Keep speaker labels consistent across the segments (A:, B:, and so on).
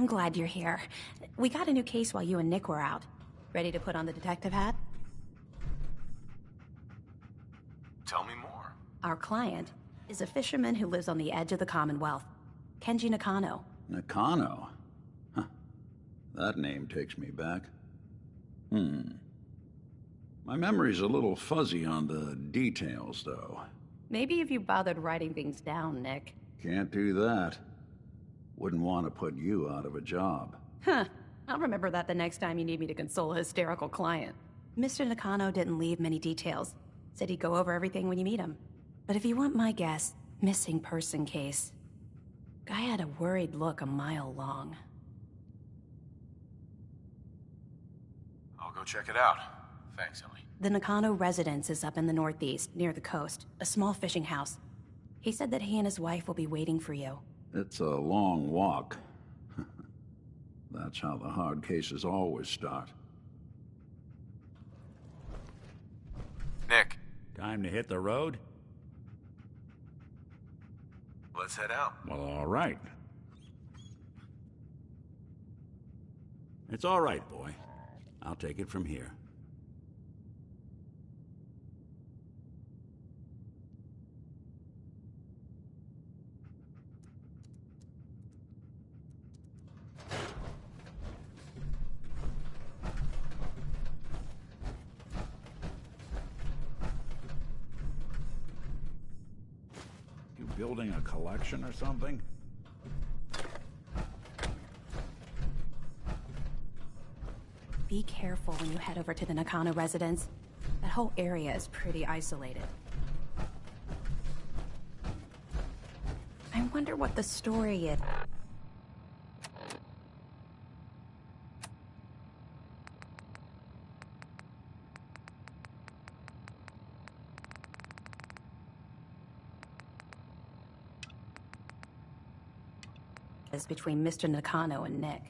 A: I'm glad you're here. We got a new case while you and Nick were out. Ready to put on the detective hat?
B: Tell me more.
A: Our client is a fisherman who lives on the edge of the Commonwealth. Kenji Nakano.
C: Nakano? Huh. That name takes me back. My memory's a little fuzzy on the details, though.
A: Maybe if you bothered writing things down, Nick.
C: Can't do that. Wouldn't want to put you out of a job.
A: Huh. I'll remember that the next time you need me to console a hysterical client. Mr. Nakano didn't leave many details. Said he'd go over everything when you meet him. But if you want my guess, missing person case. Guy had a worried look a mile long.
B: I'll go check it out. Thanks, Ellie.
A: The Nakano residence is up in the northeast, near the coast. A small fishing house. He said that he and his wife will be waiting for you.
C: It's a long walk. That's how the hard cases always start.
B: Nick,
D: Time to hit the road?
B: let's head out.
D: Well, all right. It's all right, boy. I'll take it from here. You building a collection or something?
A: Be careful when you head over to the Nakano residence. That whole area is pretty isolated. I wonder what the story is. Is between Mr. Nakano and Nick.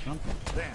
D: Something's there.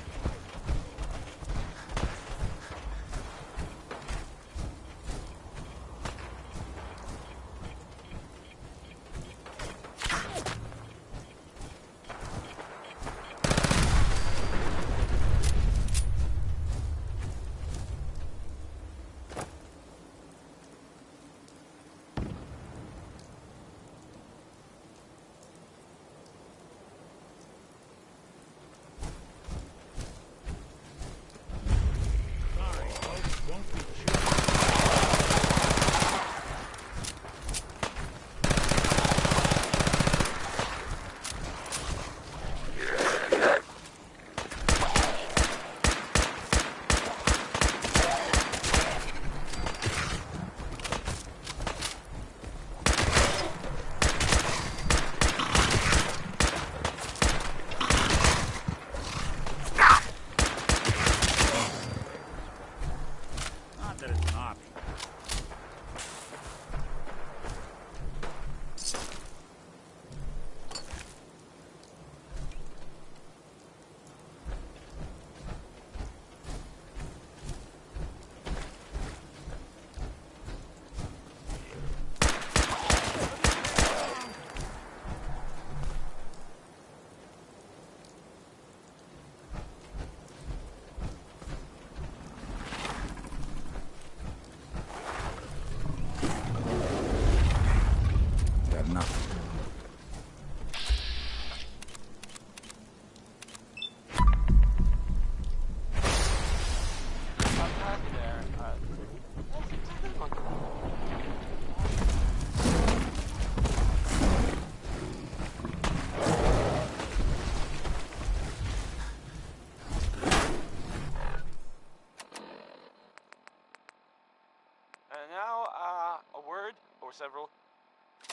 E: for several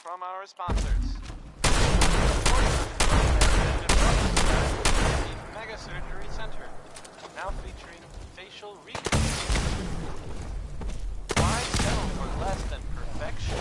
E: from our sponsors. Mega Surgery Center, now featuring facial reconstruction. Why settle for less than perfection?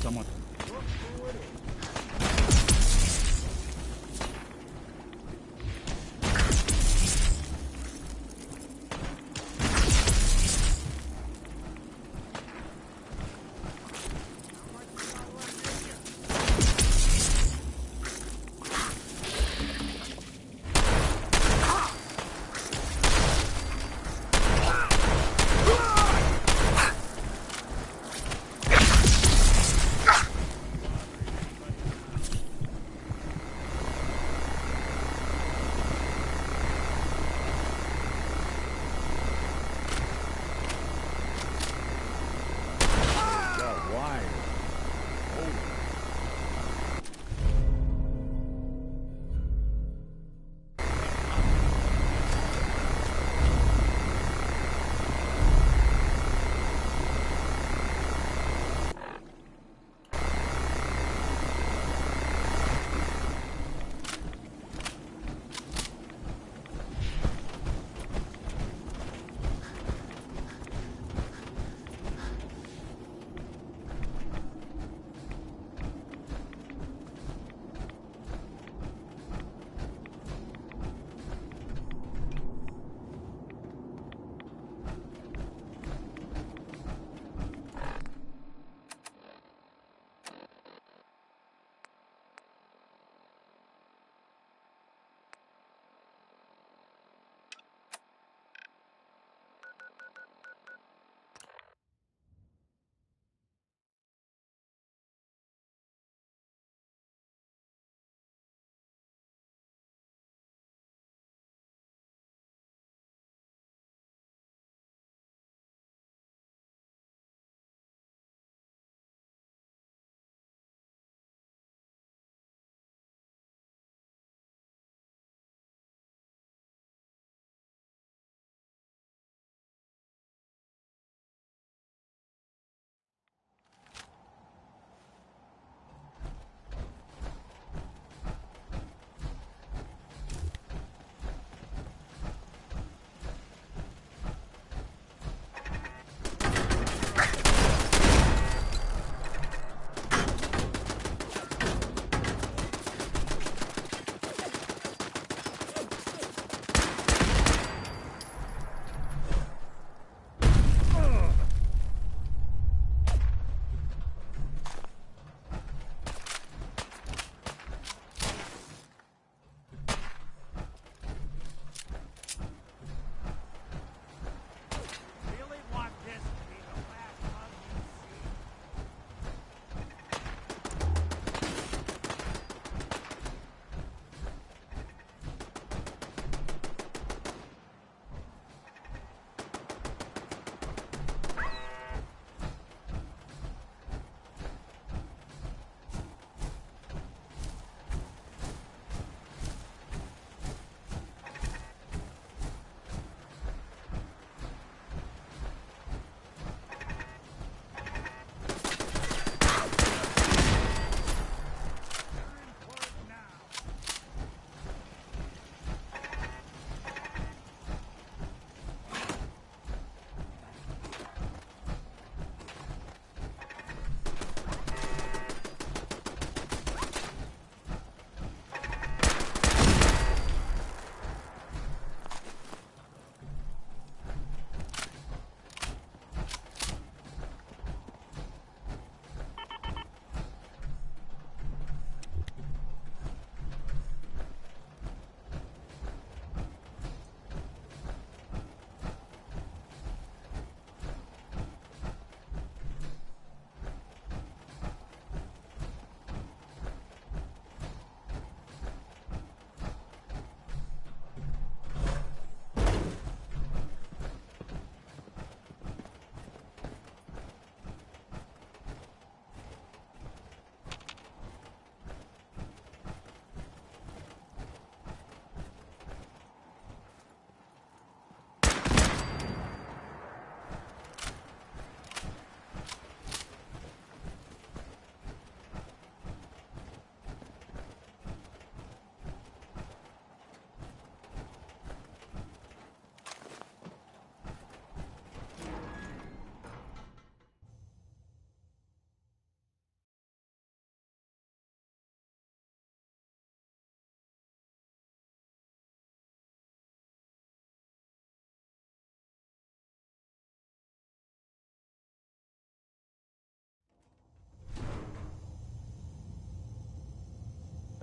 D: Someone.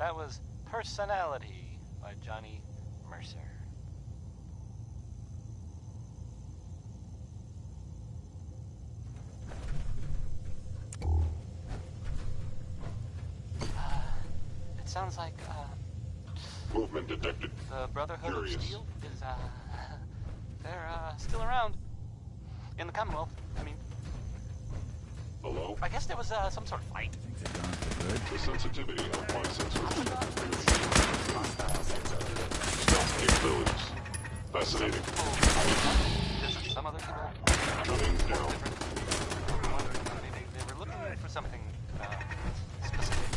E: That was Personality by Johnny Mercer. It sounds like,
F: Movement detected.
E: the Brotherhood
F: Curious.
E: of Steel is, they're, still around. In the Commonwealth, I mean.
F: Hello?
E: I guess there was, some sort of fight.
D: Think they're gone for good?
F: The sensitivity of my sensors. Stealth capabilities. Fascinating.
E: There's some other people.
F: Gunning down.
E: They were looking for something, specific.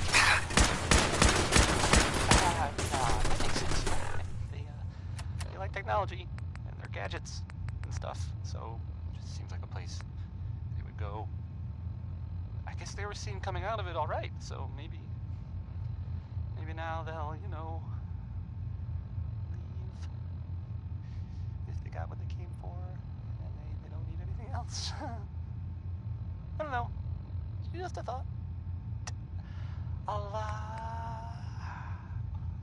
E: That makes sense. They like technology and their gadgets and stuff, so it just seems like a place they would go. I guess they were seen coming out of it all right, so maybe now they'll, you know, leave if they got what they came for and they don't need anything else. I don't know. It's just a thought. I'll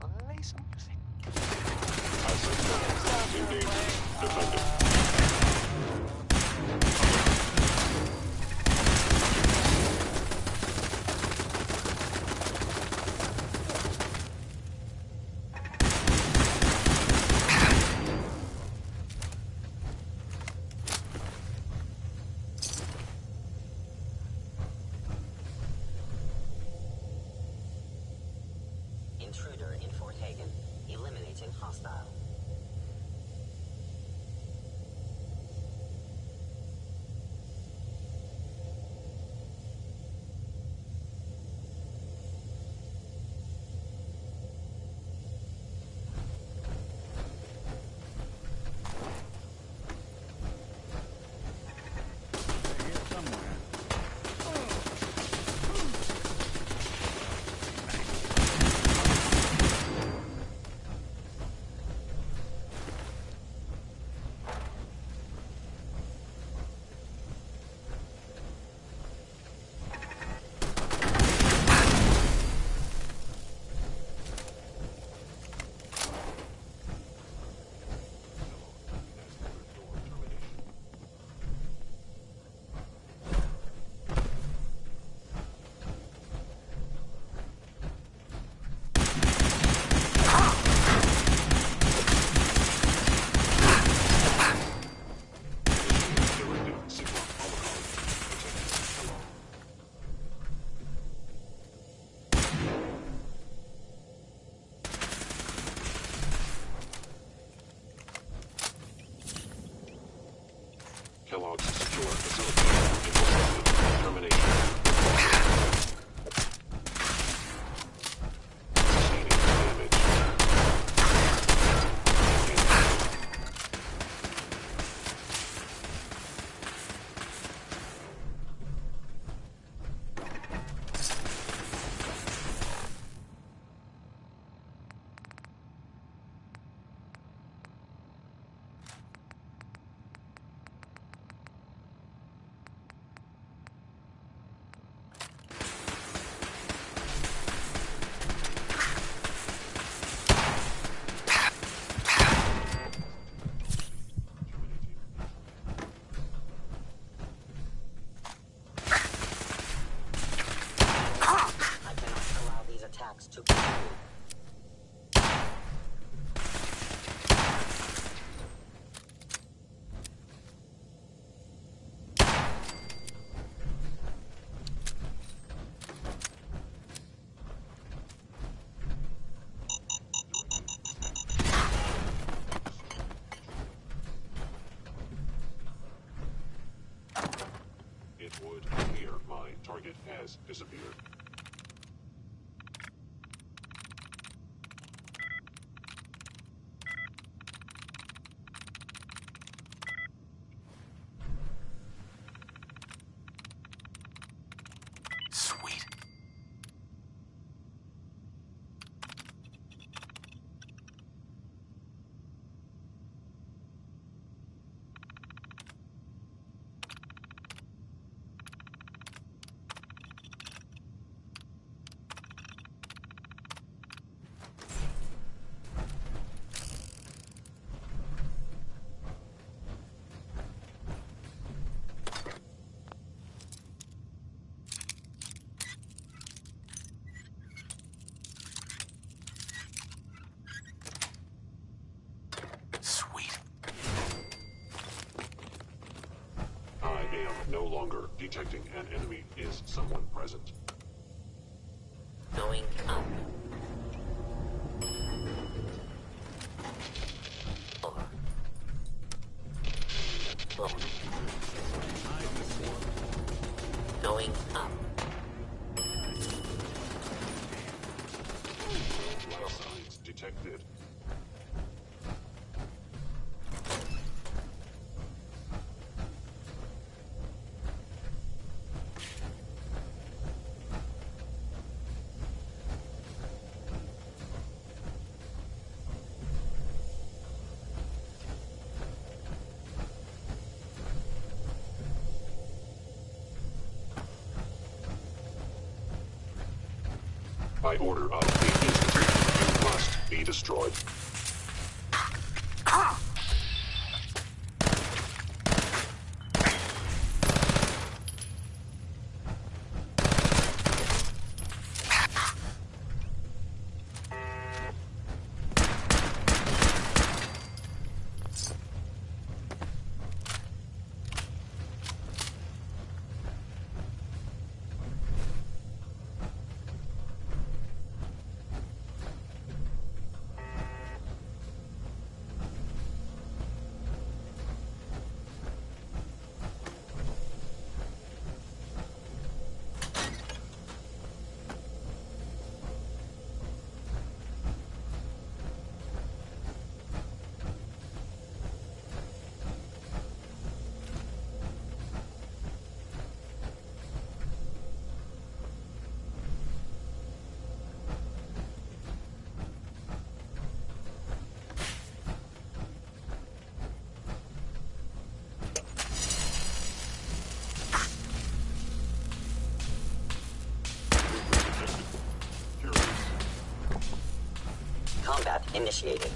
E: play some music.
F: Asset down. Engaged. Defended.
G: Intruder in Fort Hagen. Eliminating hostile.
D: They're here somewhere.
F: Kellogg's secure facility. Intercepted. Termination. Sustaining damage.
G: I cannot allow these attacks to continue.
F: It would appear my target has disappeared.
B: Sweet.
F: no longer detecting an enemy. Is someone present?
G: Going up. 4. Going up.
F: Life signs detected. By order of the Institute, it must be destroyed.
G: Combat initiated.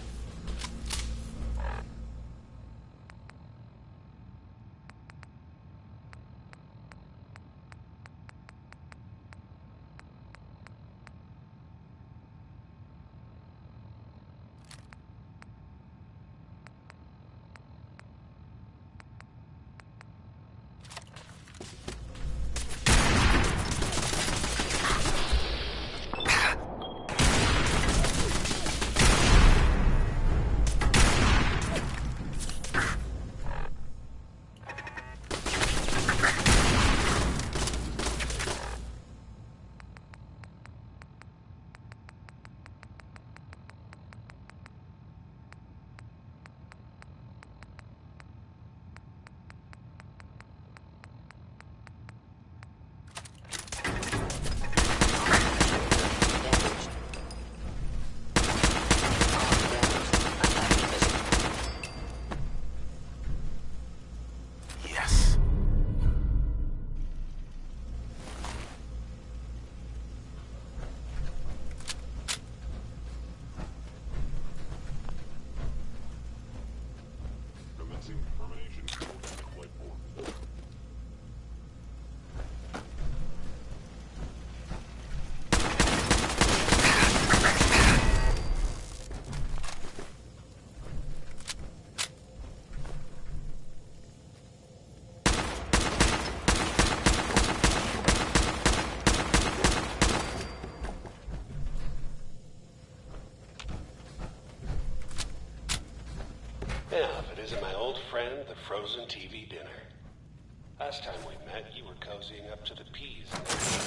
E: Yes.
F: Commencing termination. Flight 4.
H: Yeah, if it isn't my old friend, the frozen TV dinner. Last time we met, you were cozying up to the peas in that show.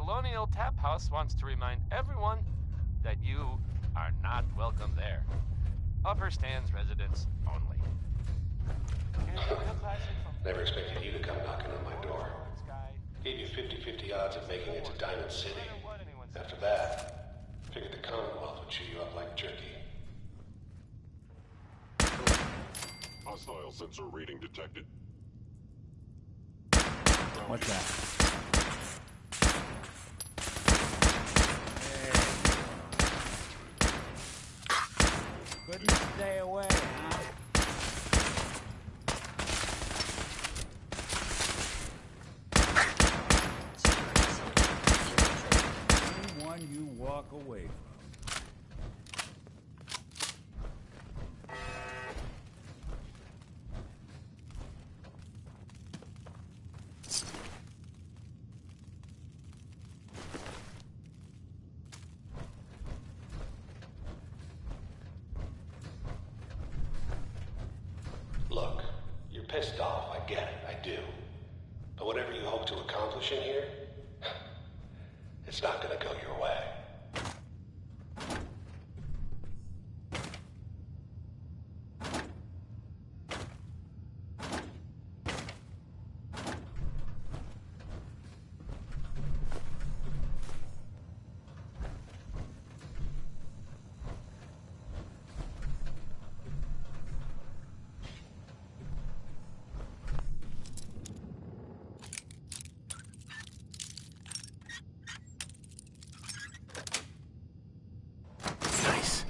E: Colonial Tap House wants to remind everyone that you are not welcome there. Upper Stands residents only.
H: Never expected you to come knocking on my door. Gave you 50-50 odds of making it to Diamond City. After that, figured the Commonwealth would chew you up like jerky.
F: Hostile sensor reading detected.
D: What's that? Couldn't stay away, huh? Anyone you walk away from.
H: Look, you're pissed off, I get it, I do. But whatever you hope to accomplish in here, it's not gonna go your way.
E: Nice.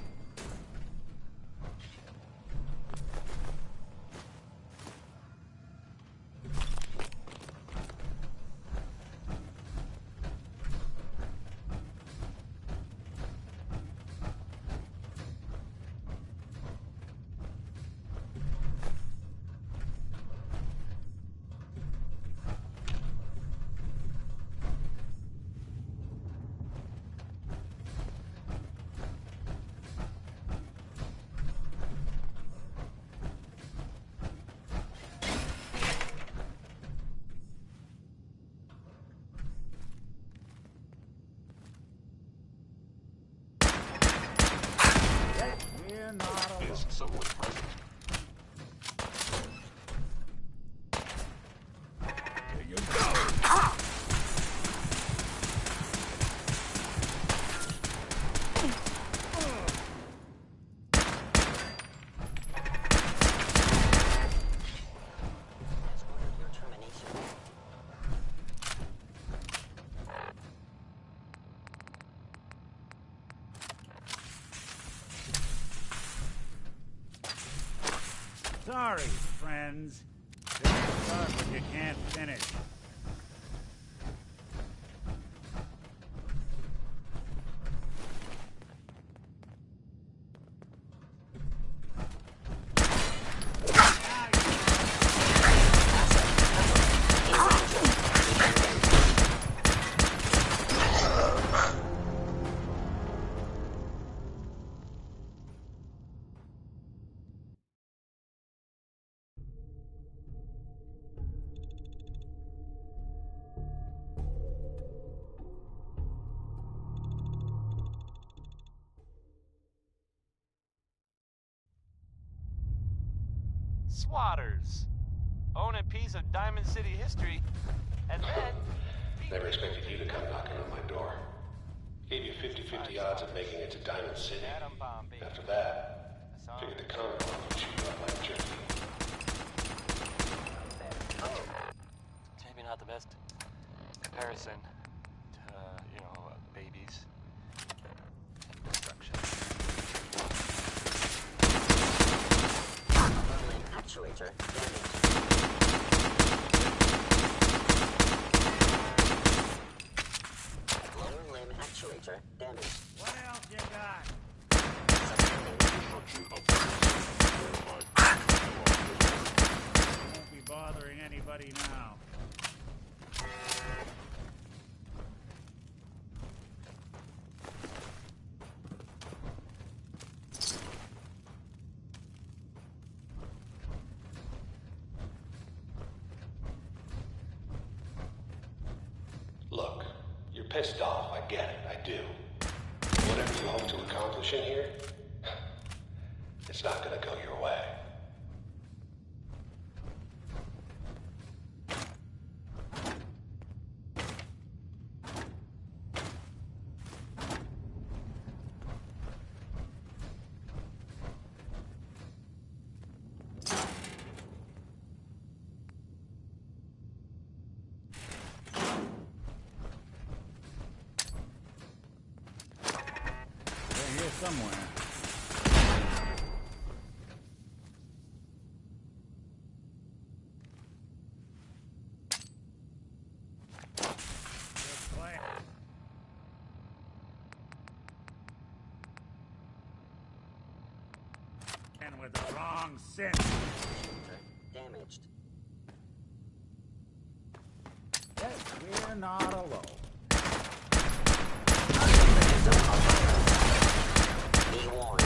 D: We're not alone.
F: Is someone present?
D: Here you go.
G: Has ordered your termination.
D: Sorry, friends. This is start what you can't finish.
E: Swatters. Own a piece of Diamond City history, and then...
H: Never expected you to come knocking on my door. Gave you 50-50 odds of making it to Diamond City. After that, figured the Commonwealth would chew you up like jerky.
E: Maybe not the best comparison to, babies and destruction.
G: Lowering actuator damaged. Lower limb actuator damaged.
D: What else you got?
G: Suspending.
F: Destruction of the verified.
D: Won't be bothering anybody now.
H: Look, you're pissed off, I get it, I do. Whatever you hope to accomplish in here, it's not gonna go your way.
D: They're here somewhere. Good plan. And with the wrong scent.
G: Damaged.
D: Yes, we're not alone.
G: Be warned.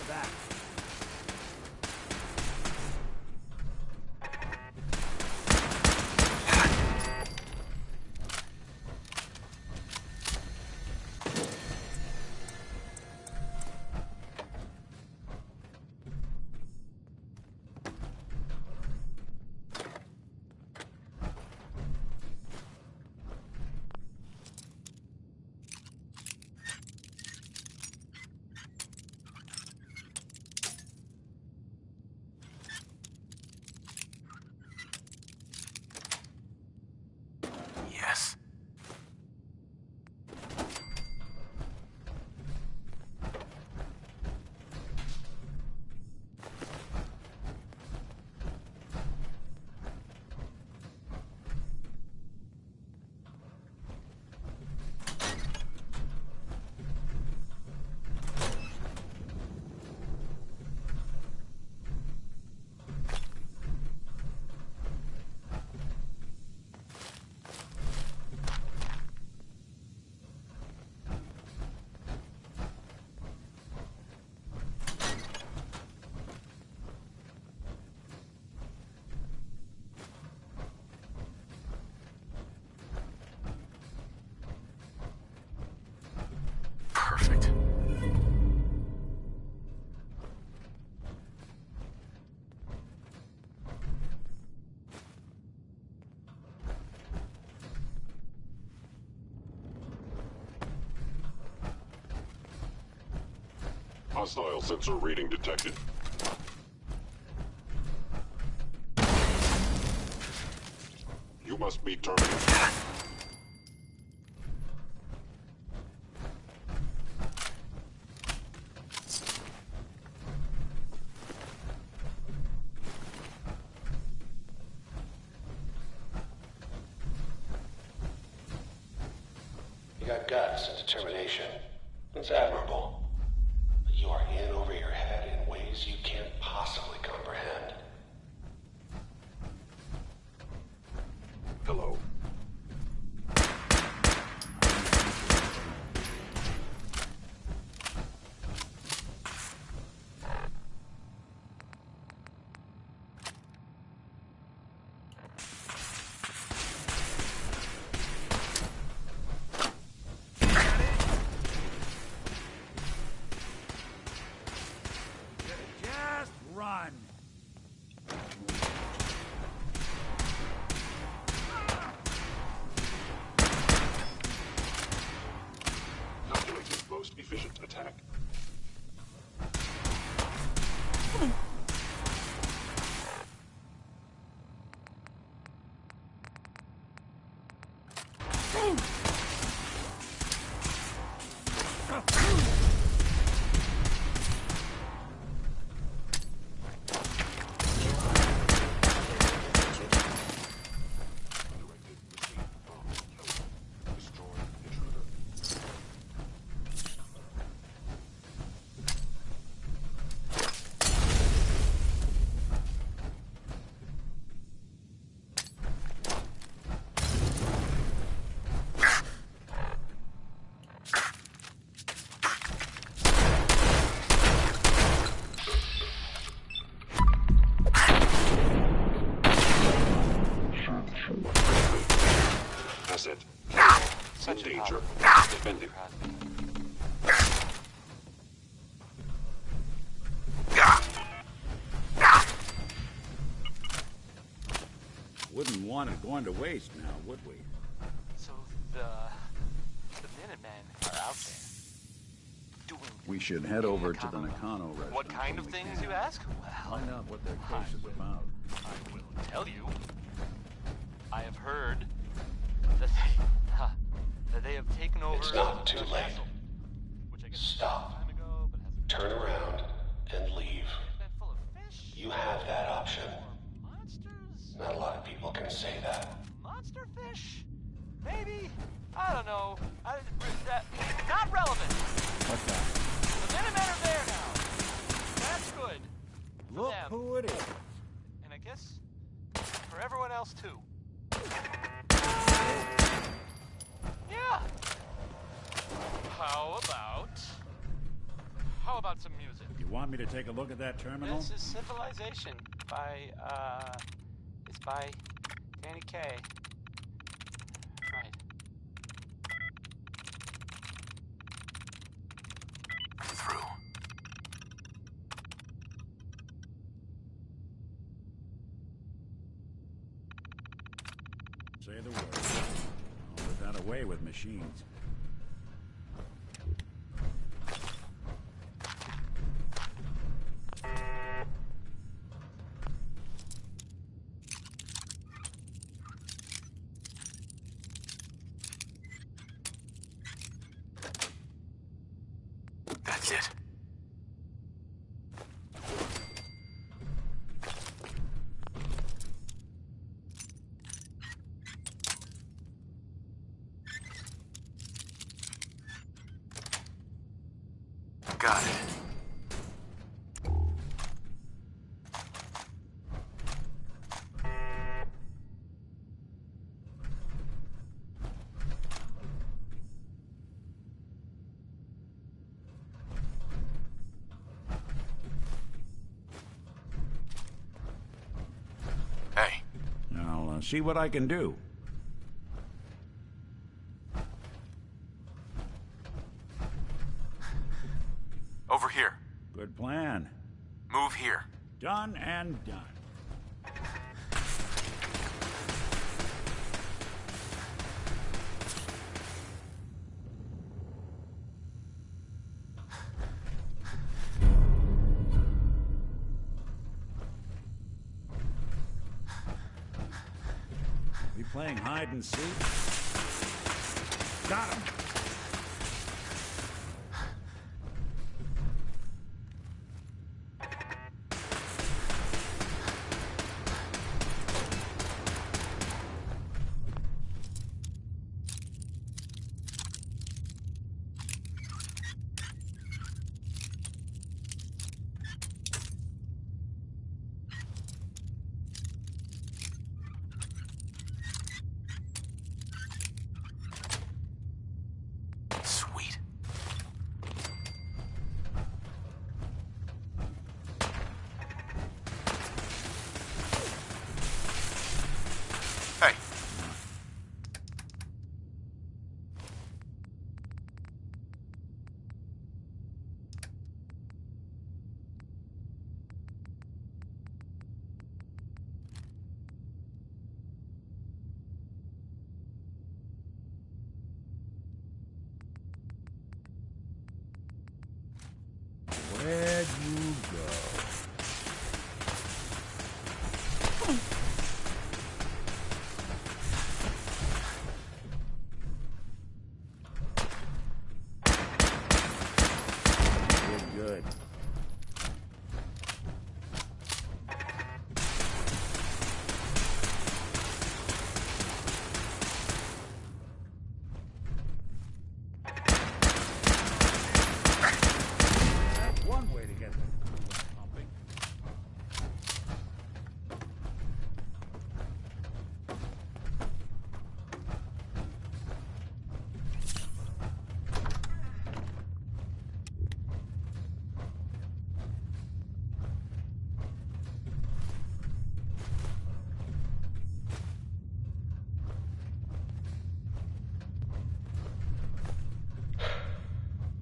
D: Back.
B: Yes. Perfect.
F: Hostile sensor reading detected. You must be terminated.
H: You got guts and determination. It's admirable. But you are in over your head in ways you can't possibly comprehend.
F: Hello.
D: Just run.
F: Calculating most efficient attack. danger. Defending.
D: Wouldn't want it going to waste now, would we?
E: So the Minutemen are out there doing.
C: We should head over to the Nakano residence.
E: What kind of
C: when we
E: things,
C: can.
E: you ask? Well,
C: Find out what their case is about.
E: I will tell you. I have heard that they have taken over.
H: It's not too
E: the
H: late.
E: castle, which I guess
H: Stop.
E: some time ago, but hasn't
H: Turn around and leave.
E: been full of fish.
H: You have that option.
E: Or monsters.
H: Not a lot of people can say that.
E: Monster fish? Maybe. I don't know. Not relevant.
D: What's that?
E: The Minutemen are there now. That's good. For
D: Look
E: them.
D: who it is.
E: And I guess for everyone else too. Yeah. How about some music?
D: You want me to take a look at that terminal?
E: This is Civilization by it's by Danny Kaye. Right.
B: Through.
D: Say the word. I'll put that away with machines.
B: That's it. Got it. Hey,
D: I'll see what I can do.
B: over here.
D: Good plan.
B: Move here.
D: Done and done. We playing hide and seek? Got him!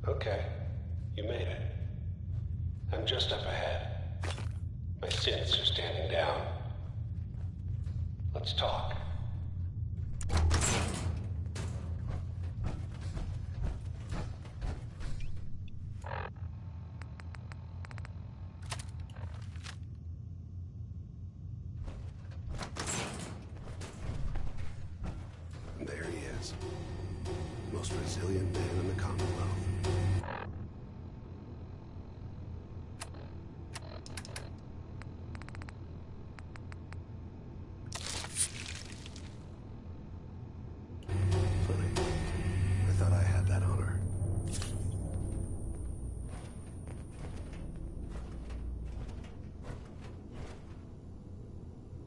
H: Okay, you made it. I'm just up ahead. My synths are standing down. Let's talk. And there he is. Most resilient man in the Commonwealth. Funny. I thought I had that honor.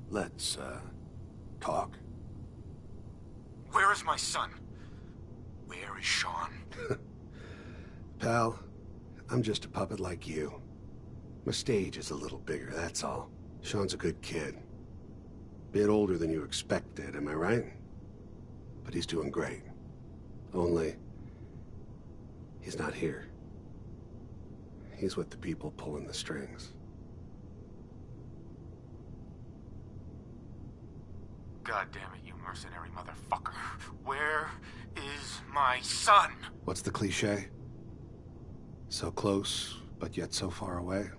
H: Let's, talk.
B: Where is my son? Where is Sean?
H: Pal, I'm just a puppet like you. My stage is a little bigger, that's all. Sean's a good kid. Bit older than you expected, am I right? But he's doing great. Only, he's not here. He's with the people pulling the strings.
B: God damn it, you mercenary motherfucker. Where is my son?
H: What's the cliche? So close, but yet so far away?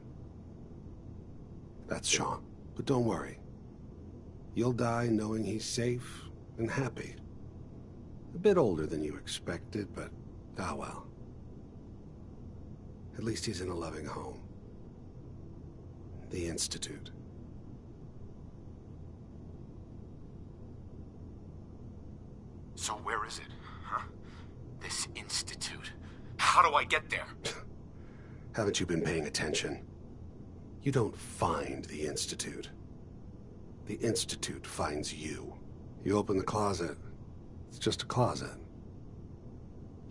H: That's Sean. But don't worry. You'll die knowing he's safe and happy. A bit older than you expected, but ah well. At least he's in a loving home. The Institute.
B: So where is it, huh? This institute. How do I get there?
H: Haven't you been paying attention? You don't find the Institute. The Institute finds you. You open the closet, it's just a closet.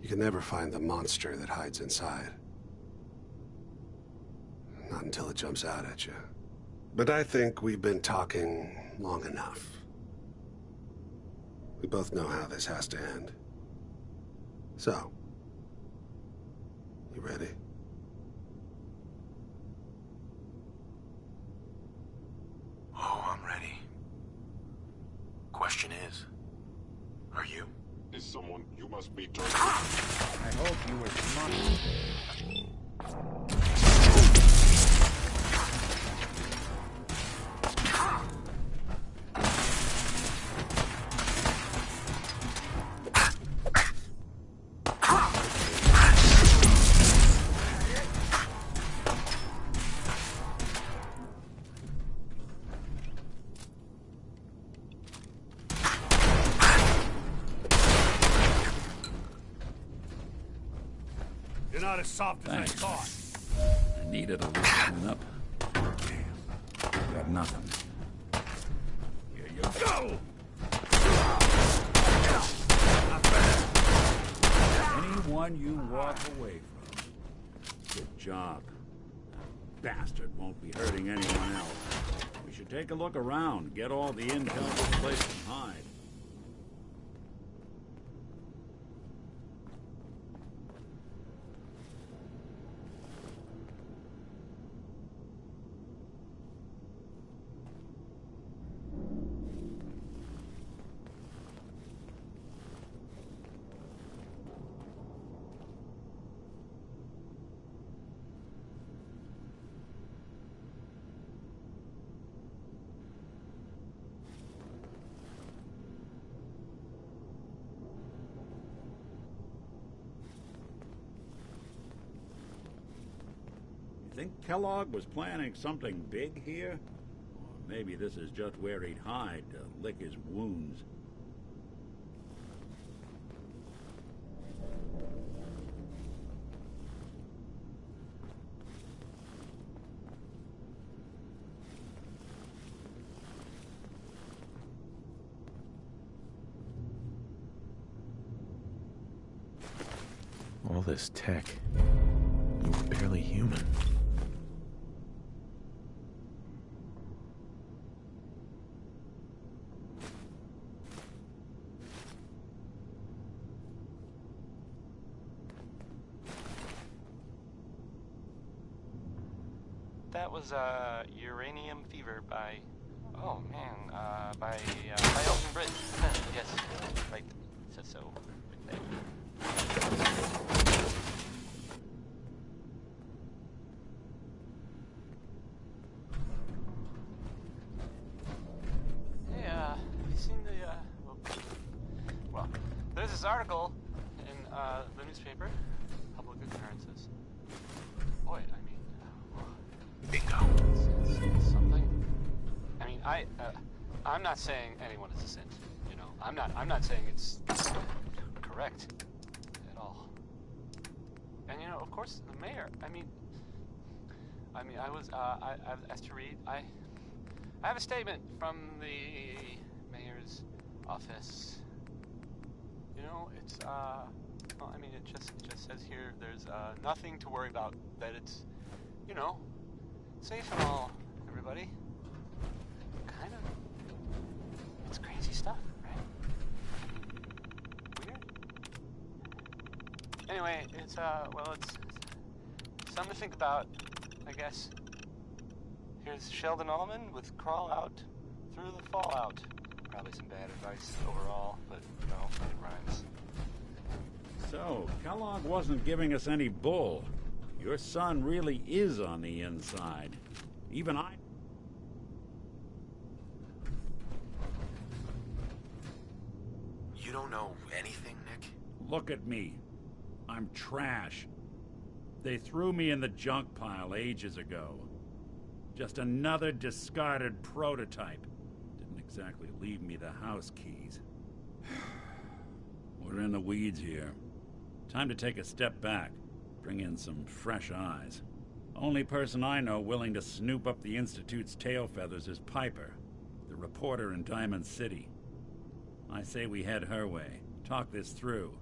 H: You can never find the monster that hides inside. Not until it jumps out at you. But I think we've been talking long enough. We both know how this has to end. So, you ready?
B: Oh, I'm ready. Question is, are you?
F: Is someone you must be turned.
D: I hope you were smart. You're not as soft as
I: Thanks.
D: I thought.
I: I needed a little clean up. Got nothing.
D: Here you go! Anyone you walk away from. Good job. That bastard won't be hurting anyone else. We should take a look around, get all the intel this place can hide. Think Kellogg was planning something big here? Or maybe this is just where he'd hide to lick his wounds.
B: All this tech. You were barely human.
E: that was Uranium Fever by, oh man, by Elton Britt. Yes, right, it says so. Right there. Hey, have you seen well, there's this article in the newspaper, Public Occurrences. Boy, I mean,
B: Bingo.
E: it's something. I mean, I'm not saying anyone is a saint. You know, I'm not saying it's correct at all. And you know, of course, the mayor. I mean, I was I've asked to read. I have a statement from the mayor's office. You know, it's well, I mean, it just says here there's nothing to worry about. That it's, you know, safe and all. Everybody, kind of. It's crazy stuff, right? Weird. Anyway, it's well, it's something to think about, I guess. Here's Sheldon Allman with Crawl Out Through the Fallout. Probably some bad advice overall, but, you know, it rhymes.
D: So, Kellogg wasn't giving us any bull. Your son really is on the inside. Even I...
B: You don't know anything, Nick?
D: Look at me. I'm trash. They threw me in the junk pile ages ago. Just another discarded prototype. Didn't exactly leave me the house keys. We're in the weeds here. Time to take a step back. Bring in some fresh eyes. Only person I know willing to snoop up the Institute's tail feathers is Piper, the reporter in Diamond City. I say we head her way. Talk this through.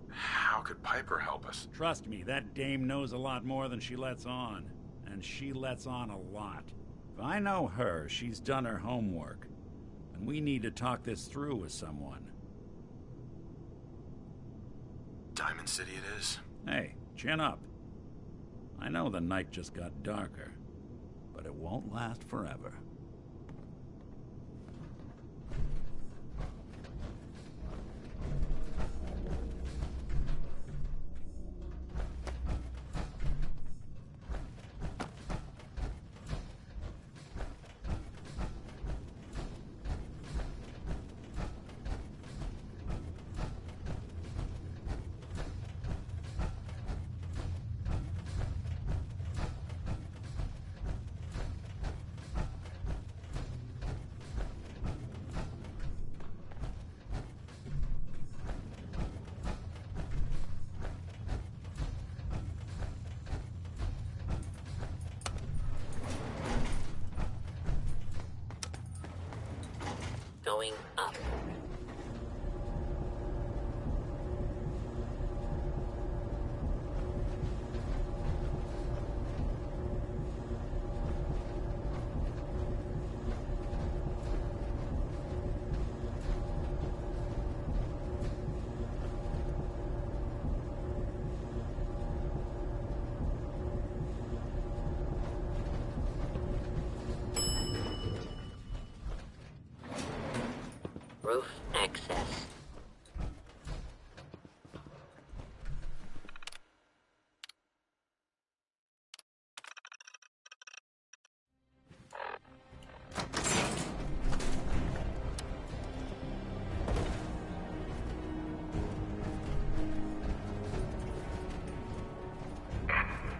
B: How could Piper help us?
D: Trust me, that dame knows a lot more than she lets on. And she lets on a lot. If I know her, she's done her homework. And we need to talk this through with someone.
B: Diamond City it is.
D: Hey, chin up. I know the night just got darker, but it won't last forever.
G: Going up. Roof access.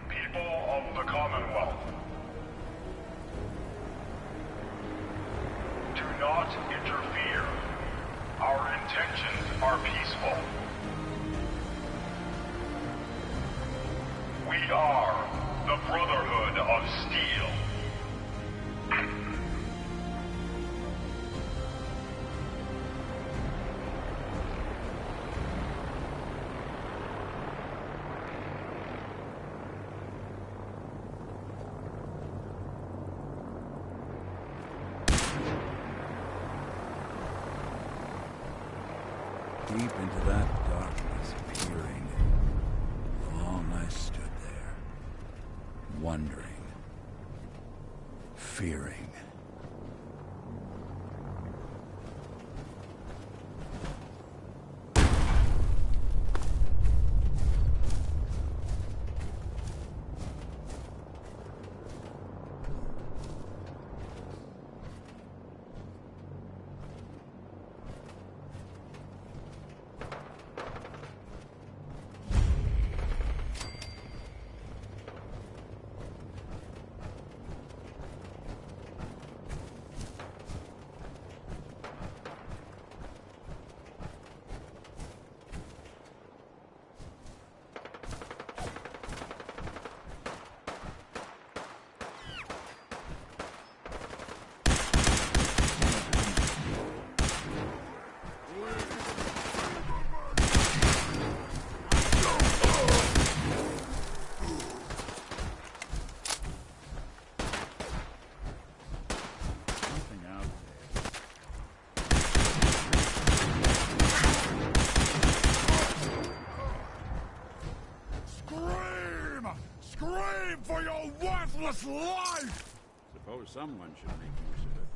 F: People of the Commonwealth, do not interfere. Our intentions are peaceful. We are the Brotherhood of Steel.
D: Deep into that darkness, peering. Long I stood there, wondering, fearing.
J: Scream for your worthless life!
D: Suppose someone should make use of it.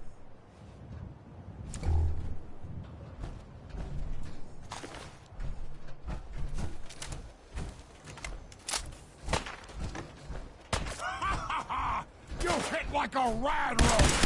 J: You hit like a rad rope!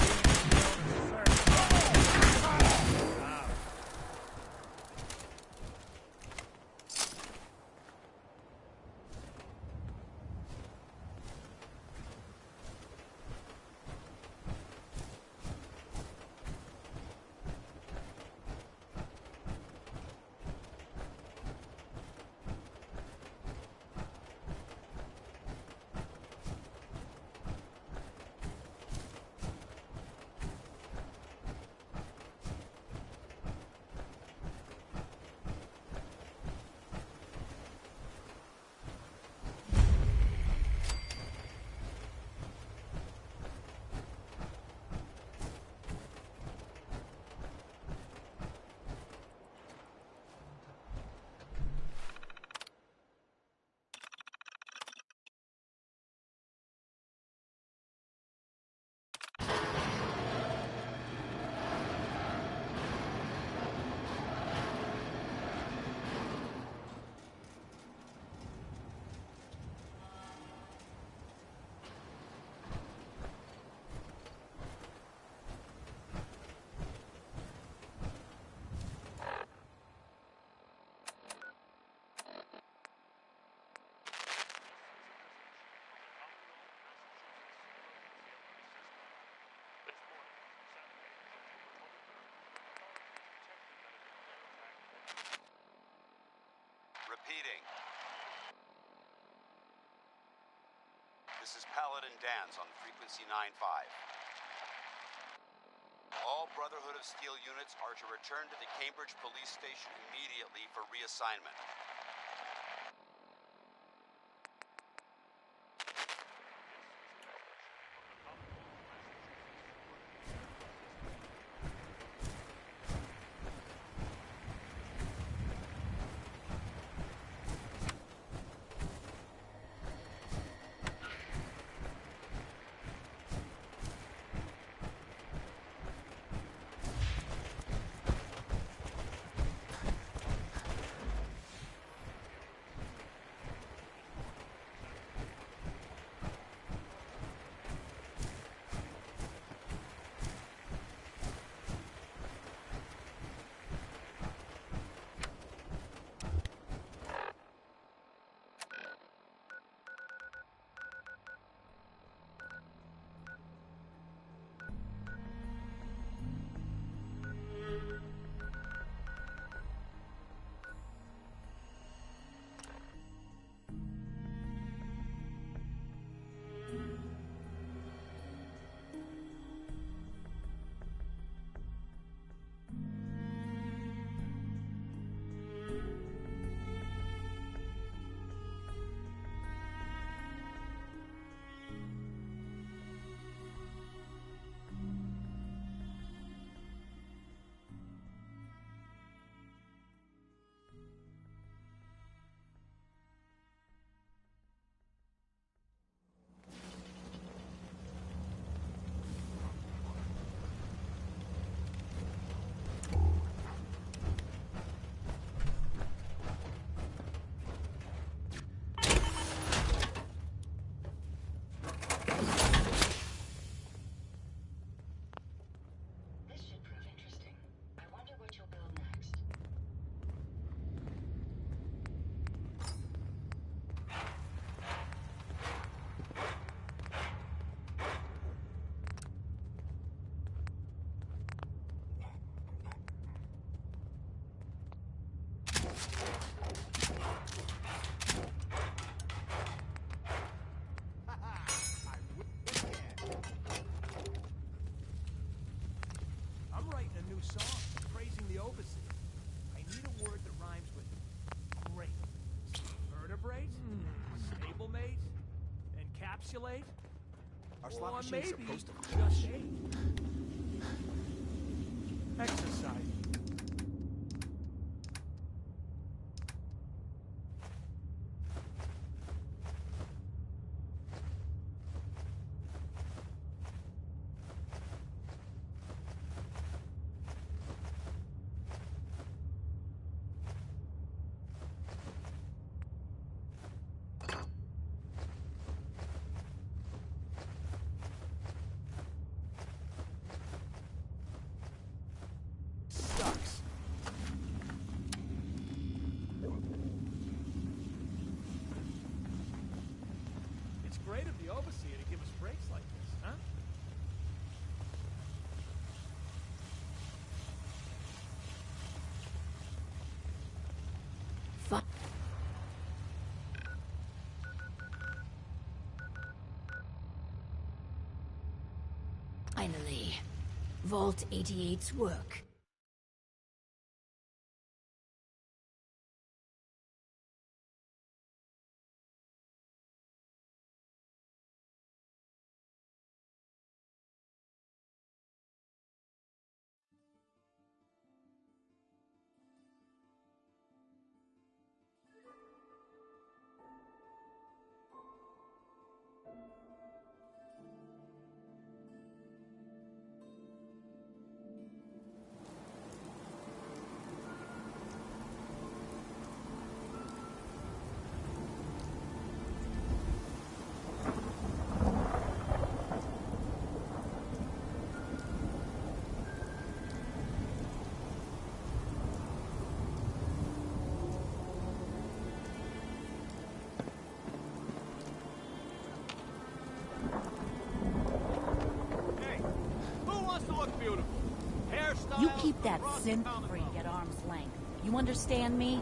K: Repeating. This is Paladin Dan's on frequency 9-5. All Brotherhood of Steel units are to return to the Cambridge Police Station immediately for reassignment.
L: encapsulate?
B: Our slot
L: Or
B: machine's
L: maybe
B: supposed to...
L: just exercise. Sucks. It's great of the overseer to give us breaks like this, huh?
A: Fuck. Finally, Vault 88's work.
M: You keep that synth freak at arm's length. You understand me?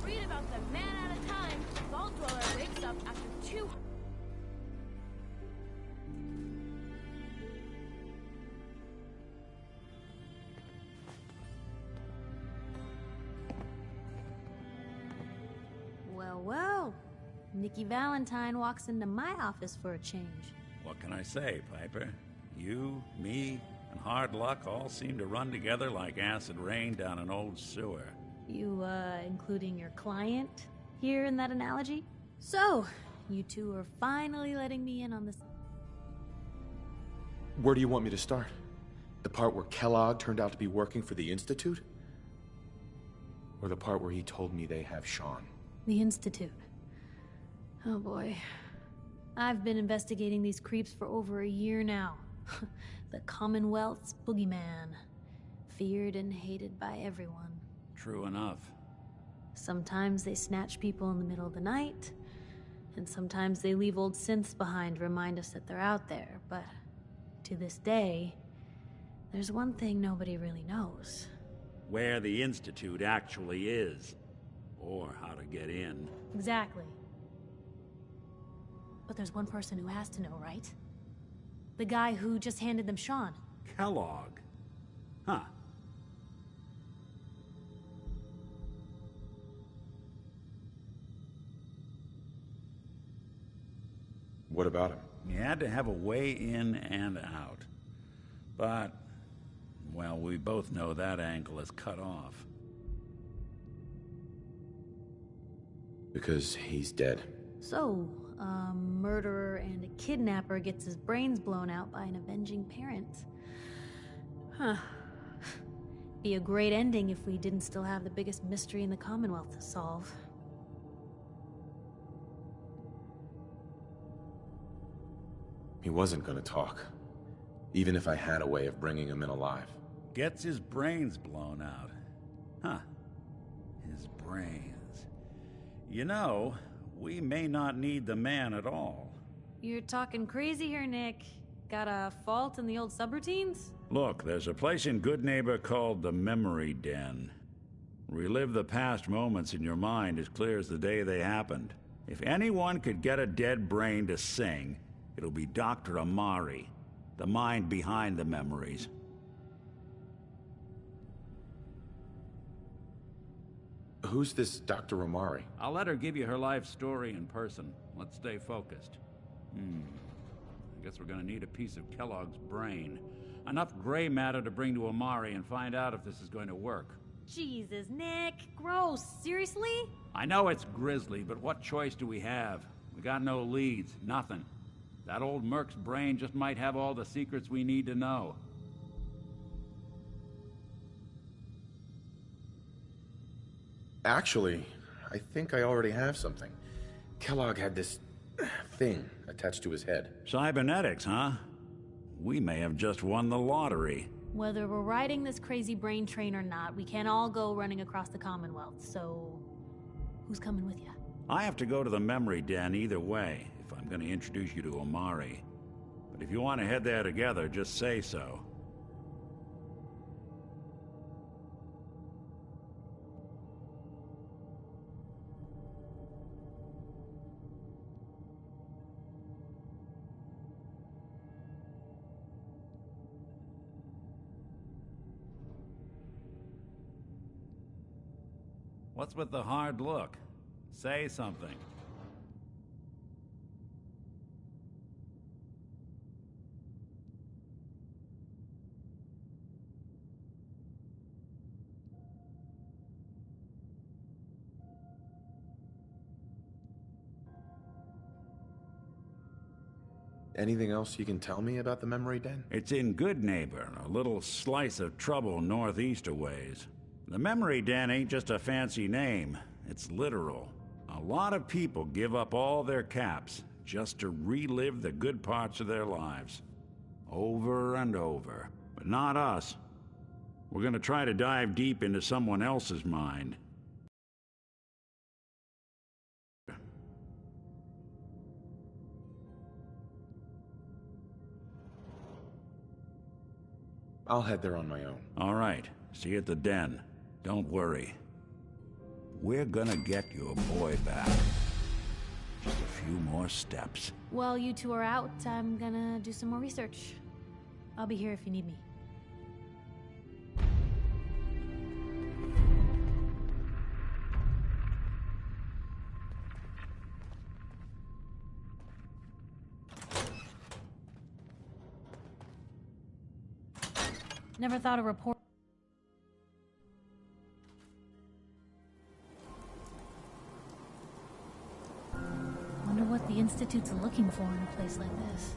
N: Read about the man at a time. Vault Dweller wakes up after 2...
O: Well, well. Nikki Valentine walks into my office for a change.
D: What can I say, Piper? You, me, and hard luck all seem to run together like acid rain down an old sewer.
O: You, including your client here in that analogy? So, you two are finally letting me in on this.
P: Where do you want me to start? The part where Kellogg turned out to be working for the Institute? Or the part where he told me they have Sean?
O: The Institute. Oh boy. I've been investigating these creeps for over a year now. The Commonwealth's boogeyman. Feared and hated by everyone.
D: True enough.
O: Sometimes they snatch people in the middle of the night, and sometimes they leave old synths behind to remind us that they're out there, but to this day, there's one thing nobody really knows.
D: Where the Institute actually is. Or how to get in.
O: Exactly. But there's one person who has to know, right? The guy who just handed them Sean.
D: Kellogg. Huh.
P: What about him?
D: He had to have a way in and out. But, well, we both know that angle is cut off.
P: Because he's dead.
O: So, a murderer and a kidnapper gets his brains blown out by an avenging parent. Huh. Be a great ending if we didn't still have the biggest mystery in the Commonwealth to solve.
P: He wasn't gonna talk. Even if I had a way of bringing him in alive.
D: Gets his brains blown out. Huh. His brains. You know, we may not need the man at all.
O: You're talking crazy here, Nick. Got a fault in the old subroutines?
D: Look, there's a place in Good Neighbor called the Memory Den. Relive the past moments in your mind as clear as the day they happened. If anyone could get a dead brain to sing, it'll be Dr. Amari, the mind behind the memories.
P: Who's this Dr. Omari?
D: I'll let her give you her life story in person. Let's stay focused. I guess we're gonna need a piece of Kellogg's brain. Enough gray matter to bring to Omari and find out if this is going to work.
O: Jesus, Nick. Gross. Seriously?
D: I know it's grisly, but what choice do we have? We got no leads, nothing. That old Merc's brain just might have all the secrets we need to know.
P: Actually, I think I already have something. Kellogg had this thing attached to his head.
D: Cybernetics, huh? We may have just won the lottery.
O: Whether we're riding this crazy brain train or not, we can't all go running across the Commonwealth, so... who's coming with you?
D: I have to go to the memory den either way, if I'm going to introduce you to Omari. But if you want to head there together, just say so. What's with the hard look? Say something.
P: Anything else you can tell me about the memory den?
D: It's in Good Neighbor, a little slice of trouble northeast a ways. The memory den ain't just a fancy name, it's literal. A lot of people give up all their caps just to relive the good parts of their lives. Over and over. But not us. We're gonna try to dive deep into someone else's mind.
P: I'll head there on my own.
D: All right. See you at the den. Don't worry. We're gonna get your boy back. Just a few more steps.
O: While you two are out, I'm gonna do some more research. I'll be here if you need me. Never thought a report. Wonder what the Institute's looking for in a place like this.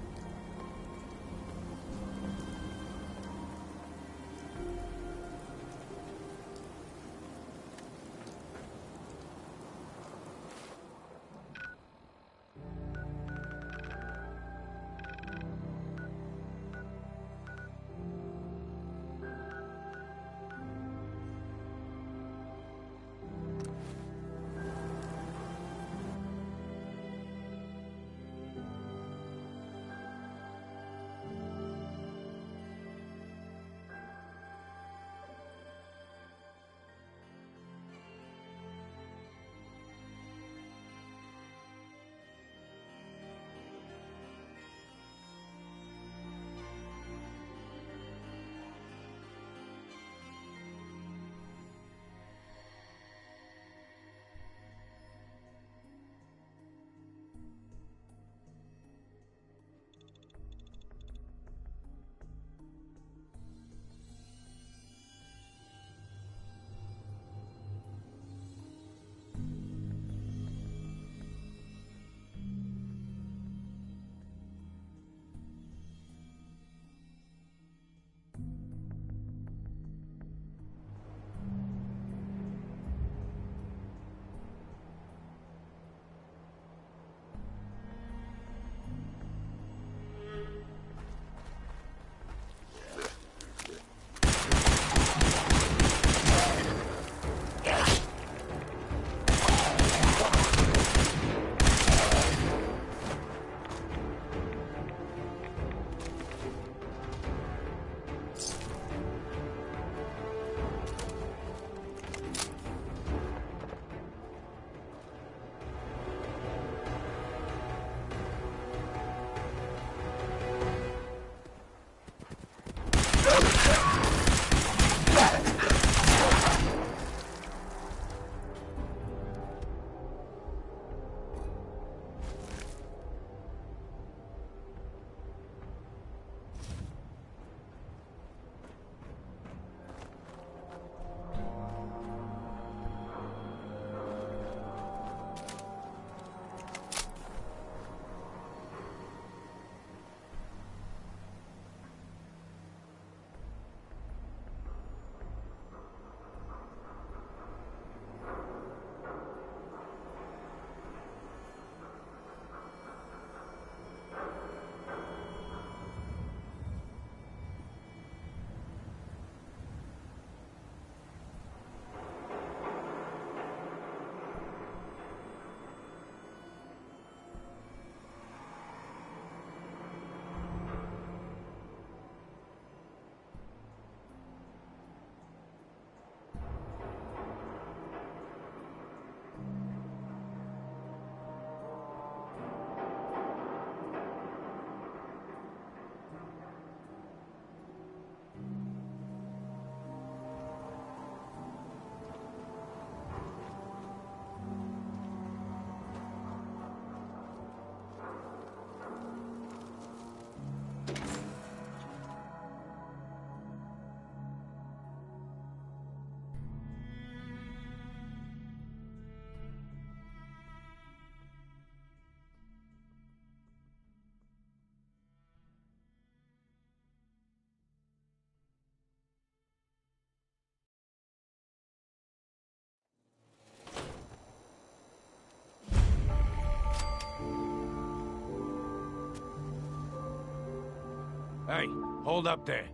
J: Hey, hold up there.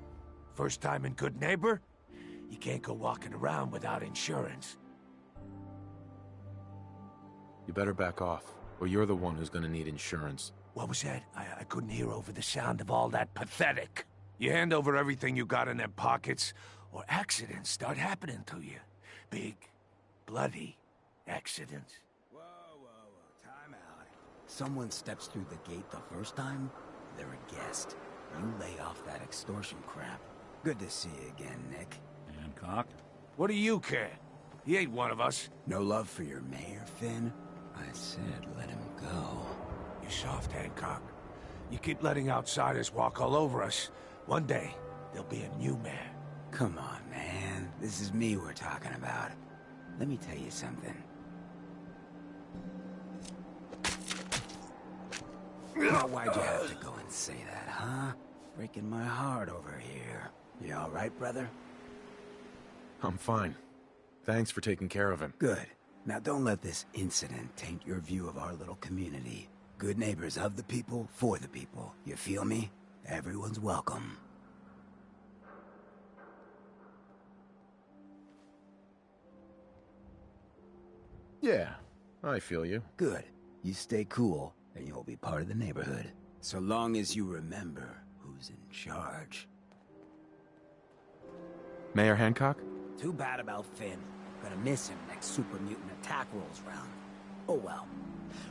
J: First time in Good Neighbor? You can't go walking around without insurance.
P: You better back off, or you're the one who's gonna need insurance.
J: What was that? I couldn't hear over the sound of all that pathetic. You hand over everything you got in them pockets, or accidents start happening to you. Big, bloody accidents.
Q: Whoa, time out. Someone steps through the gate the first time, they're a guest. You lay off that extortion crap. Good to see you again, Nick.
D: Hancock?
J: What do you care? He ain't one of us.
Q: No love for your mayor, Finn? I said let him go.
J: You soft, Hancock. You keep letting outsiders walk all over us. One day, there'll be a new mayor.
Q: Come on, man. This is me we're talking about. Let me tell you something. Now, why'd you have to go and say that, huh? Breaking my heart over here. You all right, brother?
P: I'm fine. Thanks for taking care of him.
Q: Good. Now don't let this incident taint your view of our little community. Good neighbors of the people, for the people. You feel me? Everyone's welcome.
P: Yeah, I feel you.
Q: Good. You stay cool, and you'll be part of the neighborhood. So long as you remember who's in charge.
P: Mayor Hancock?
Q: Too bad about Finn. Gonna miss him next super mutant attack rolls round. Oh well.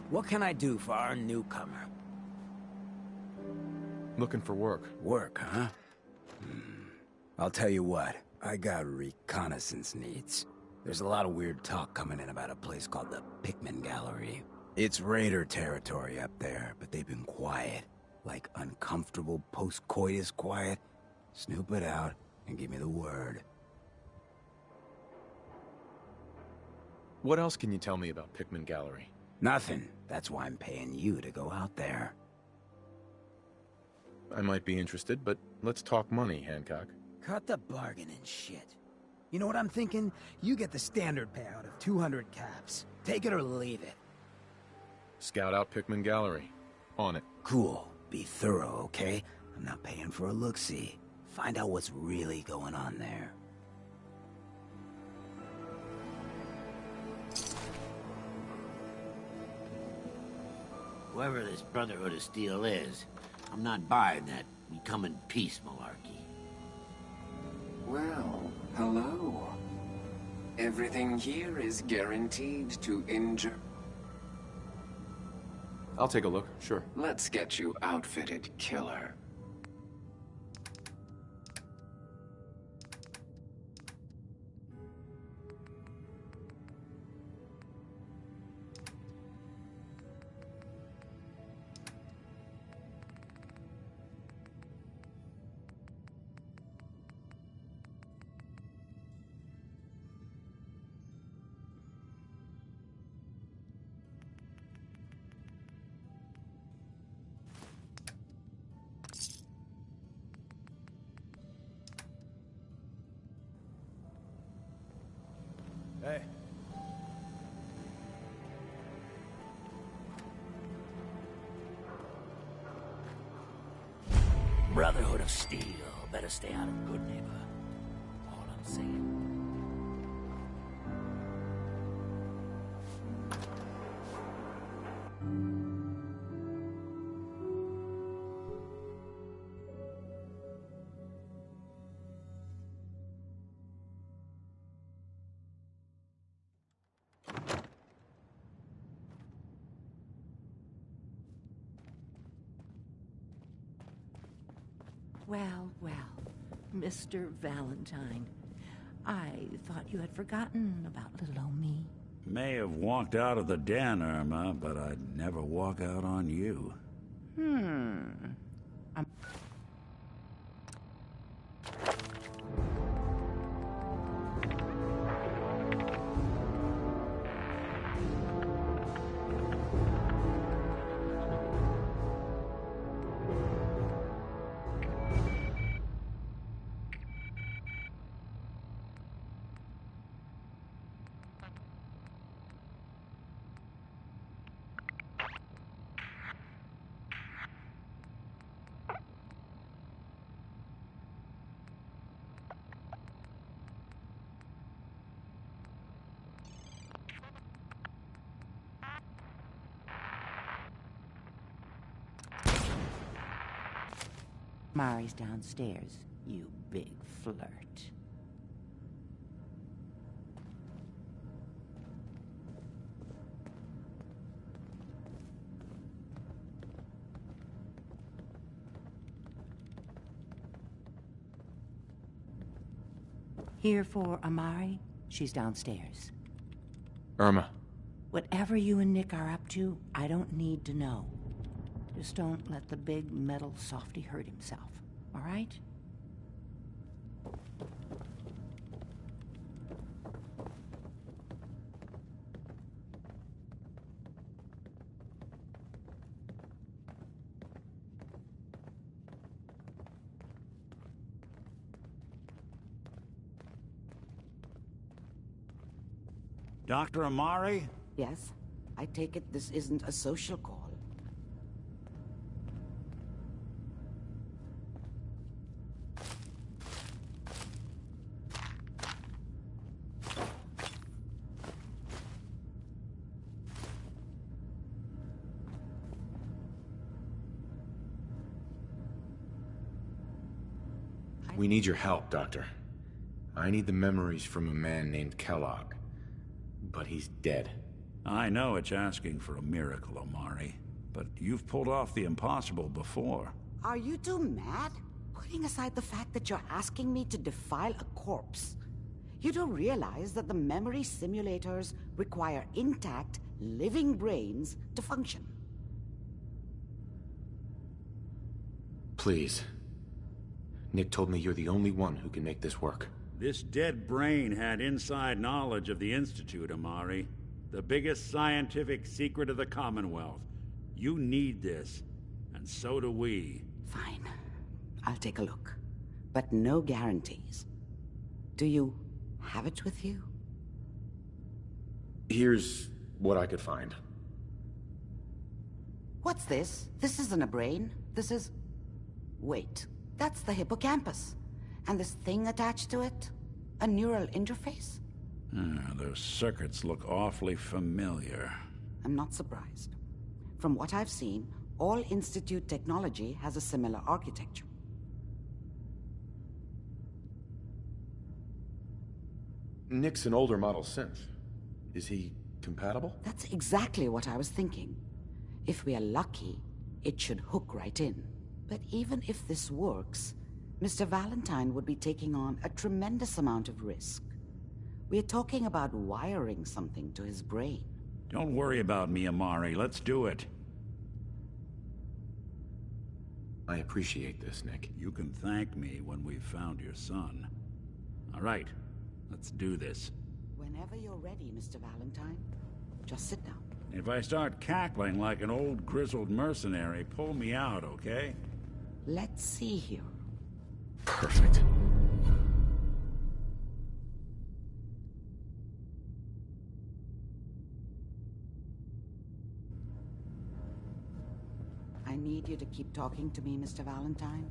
Q: What can I do for our newcomer?
P: Looking for work.
Q: Work, huh? I'll tell you what. I got reconnaissance needs. There's a lot of weird talk coming in about a place called the Pikmin Gallery. It's raider territory up there, but they've been quiet. Like uncomfortable post-coitus quiet. Snoop it out and give me the word.
P: What else can you tell me about Pikmin Gallery?
Q: Nothing. That's why I'm paying you to go out there.
P: I might be interested, but let's talk money, Hancock.
Q: Cut the bargain and shit. You know what I'm thinking? You get the standard payout of 200 caps. Take it or leave it.
P: Scout out Pikmin Gallery. On it.
Q: Cool. Be thorough, okay? I'm not paying for a look-see. Find out what's really going on there.
R: Whoever this Brotherhood of Steel is, I'm not buying that we come in peace malarkey.
S: Well, hello. Everything here is guaranteed to injure.
P: I'll take a look, sure.
S: Let's get you outfitted, killer.
L: Hey.
R: Brotherhood of Steel. Better stay out of Good Neighbor. All I'm saying.
T: Well, well, Mr. Valentine. I thought you had forgotten about little old me.
D: May have walked out of the den, Irma, but I'd never walk out on you.
T: Mari's downstairs, you big flirt. Here for Amari? She's downstairs.
P: Irma.
T: Whatever you and Nick are up to, I don't need to know. Just don't let the big metal softy hurt himself, all right?
D: Dr. Amari?
U: Yes? I take it this isn't a social call.
P: We need your help, Doctor. I need the memories from a man named Kellogg. But he's dead.
D: I know it's asking for a miracle, Amari. But you've pulled off the impossible before.
U: Are you two mad? Putting aside the fact that you're asking me to defile a corpse, you don't realize that the memory simulators require intact, living brains to function.
P: Please. Nick told me you're the only one who can make this work.
D: This dead brain had inside knowledge of the Institute, Amari. The biggest scientific secret of the Commonwealth. You need this, and so do we.
U: Fine. I'll take a look. But no guarantees. Do you have it with you?
P: Here's what I could find.
U: What's this? This isn't a brain. This is... Wait. That's the hippocampus. And this thing attached to it? A neural interface?
D: Those circuits look awfully familiar.
U: I'm not surprised. From what I've seen, all Institute technology has a similar architecture.
P: Nick's an older model synth. Is he compatible?
U: That's exactly what I was thinking. If we are lucky, it should hook right in. But even if this works, Mr. Valentine would be taking on a tremendous amount of risk. We're talking about wiring something to his brain.
D: Don't worry about me, Amari. Let's do it.
P: I appreciate this, Nick.
D: You can thank me when we've found your son. All right, let's do this.
U: Whenever you're ready, Mr. Valentine. Just sit down.
D: If I start cackling like an old grizzled mercenary, pull me out, okay?
U: Let's see here.
P: Perfect.
U: I need you to keep talking to me, Mr. Valentine.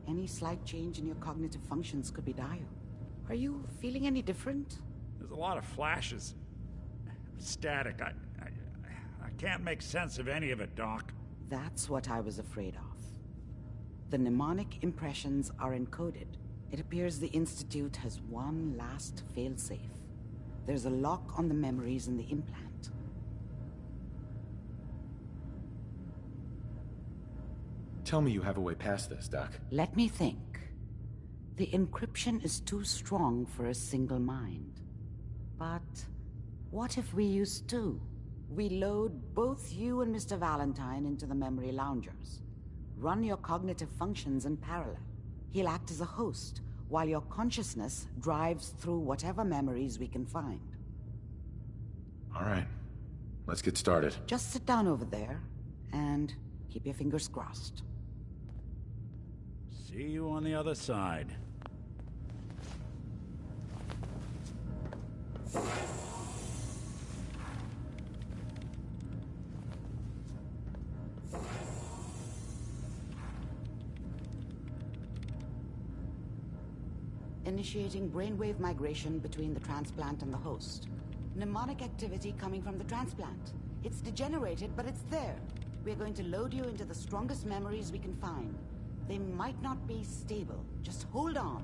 U: Any slight change in your cognitive functions could be dire. Are you feeling any different?
D: There's a lot of flashes. Static. I can't make sense of any of it, Doc.
U: That's what I was afraid of. The mnemonic impressions are encoded. It appears the Institute has one last failsafe. There's a lock on the memories in the implant.
P: Tell me you have a way past this, Doc.
U: Let me think. The encryption is too strong for a single mind. But what if we use two? We load both you and Mr. Valentine into the memory loungers. Run your cognitive functions in parallel. He'll act as a host, while your consciousness drives through whatever memories we can find.
P: All right. Let's get started.
U: Just sit down over there, and keep your fingers crossed.
D: See you on the other side.
U: Initiating brainwave migration between the transplant and the host. Mnemonic activity coming from the transplant. It's degenerated, but it's there. We're going to load you into the strongest memories we can find. They might not be stable. Just hold on.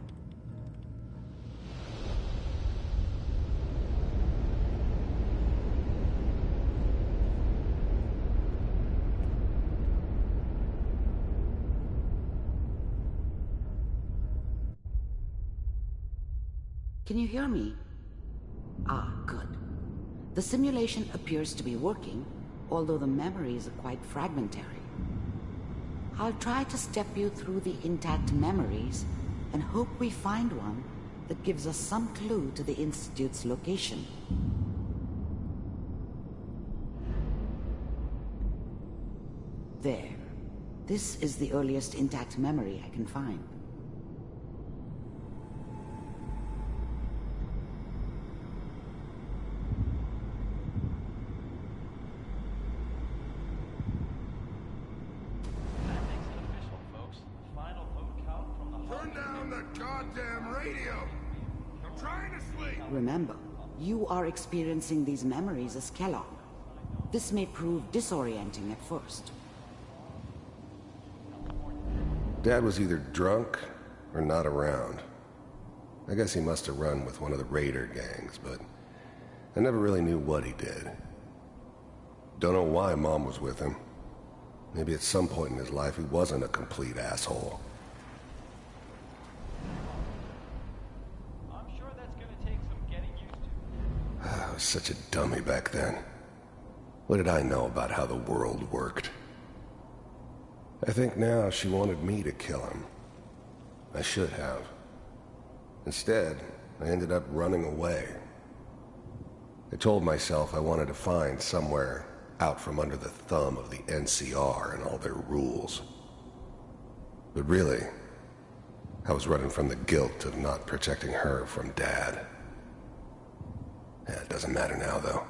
U: Can you hear me? Ah, good. The simulation appears to be working, although the memories are quite fragmentary. I'll try to step you through the intact memories and hope we find one that gives us some clue to the Institute's location. There. This is the earliest intact memory I can find. Remember, you are experiencing these memories as Kellogg. This may prove disorienting at first.
H: Dad was either drunk or not around. I guess he must have run with one of the raider gangs, but I never really knew what he did. Don't know why Mom was with him. Maybe at some point in his life he wasn't a complete asshole. I was such a dummy back then. What did I know about how the world worked? I think now she wanted me to kill him. I should have. Instead, I ended up running away. I told myself I wanted to find somewhere out from under the thumb of the NCR and all their rules. But really, I was running from the guilt of not protecting her from Dad. Yeah, it doesn't matter now, though.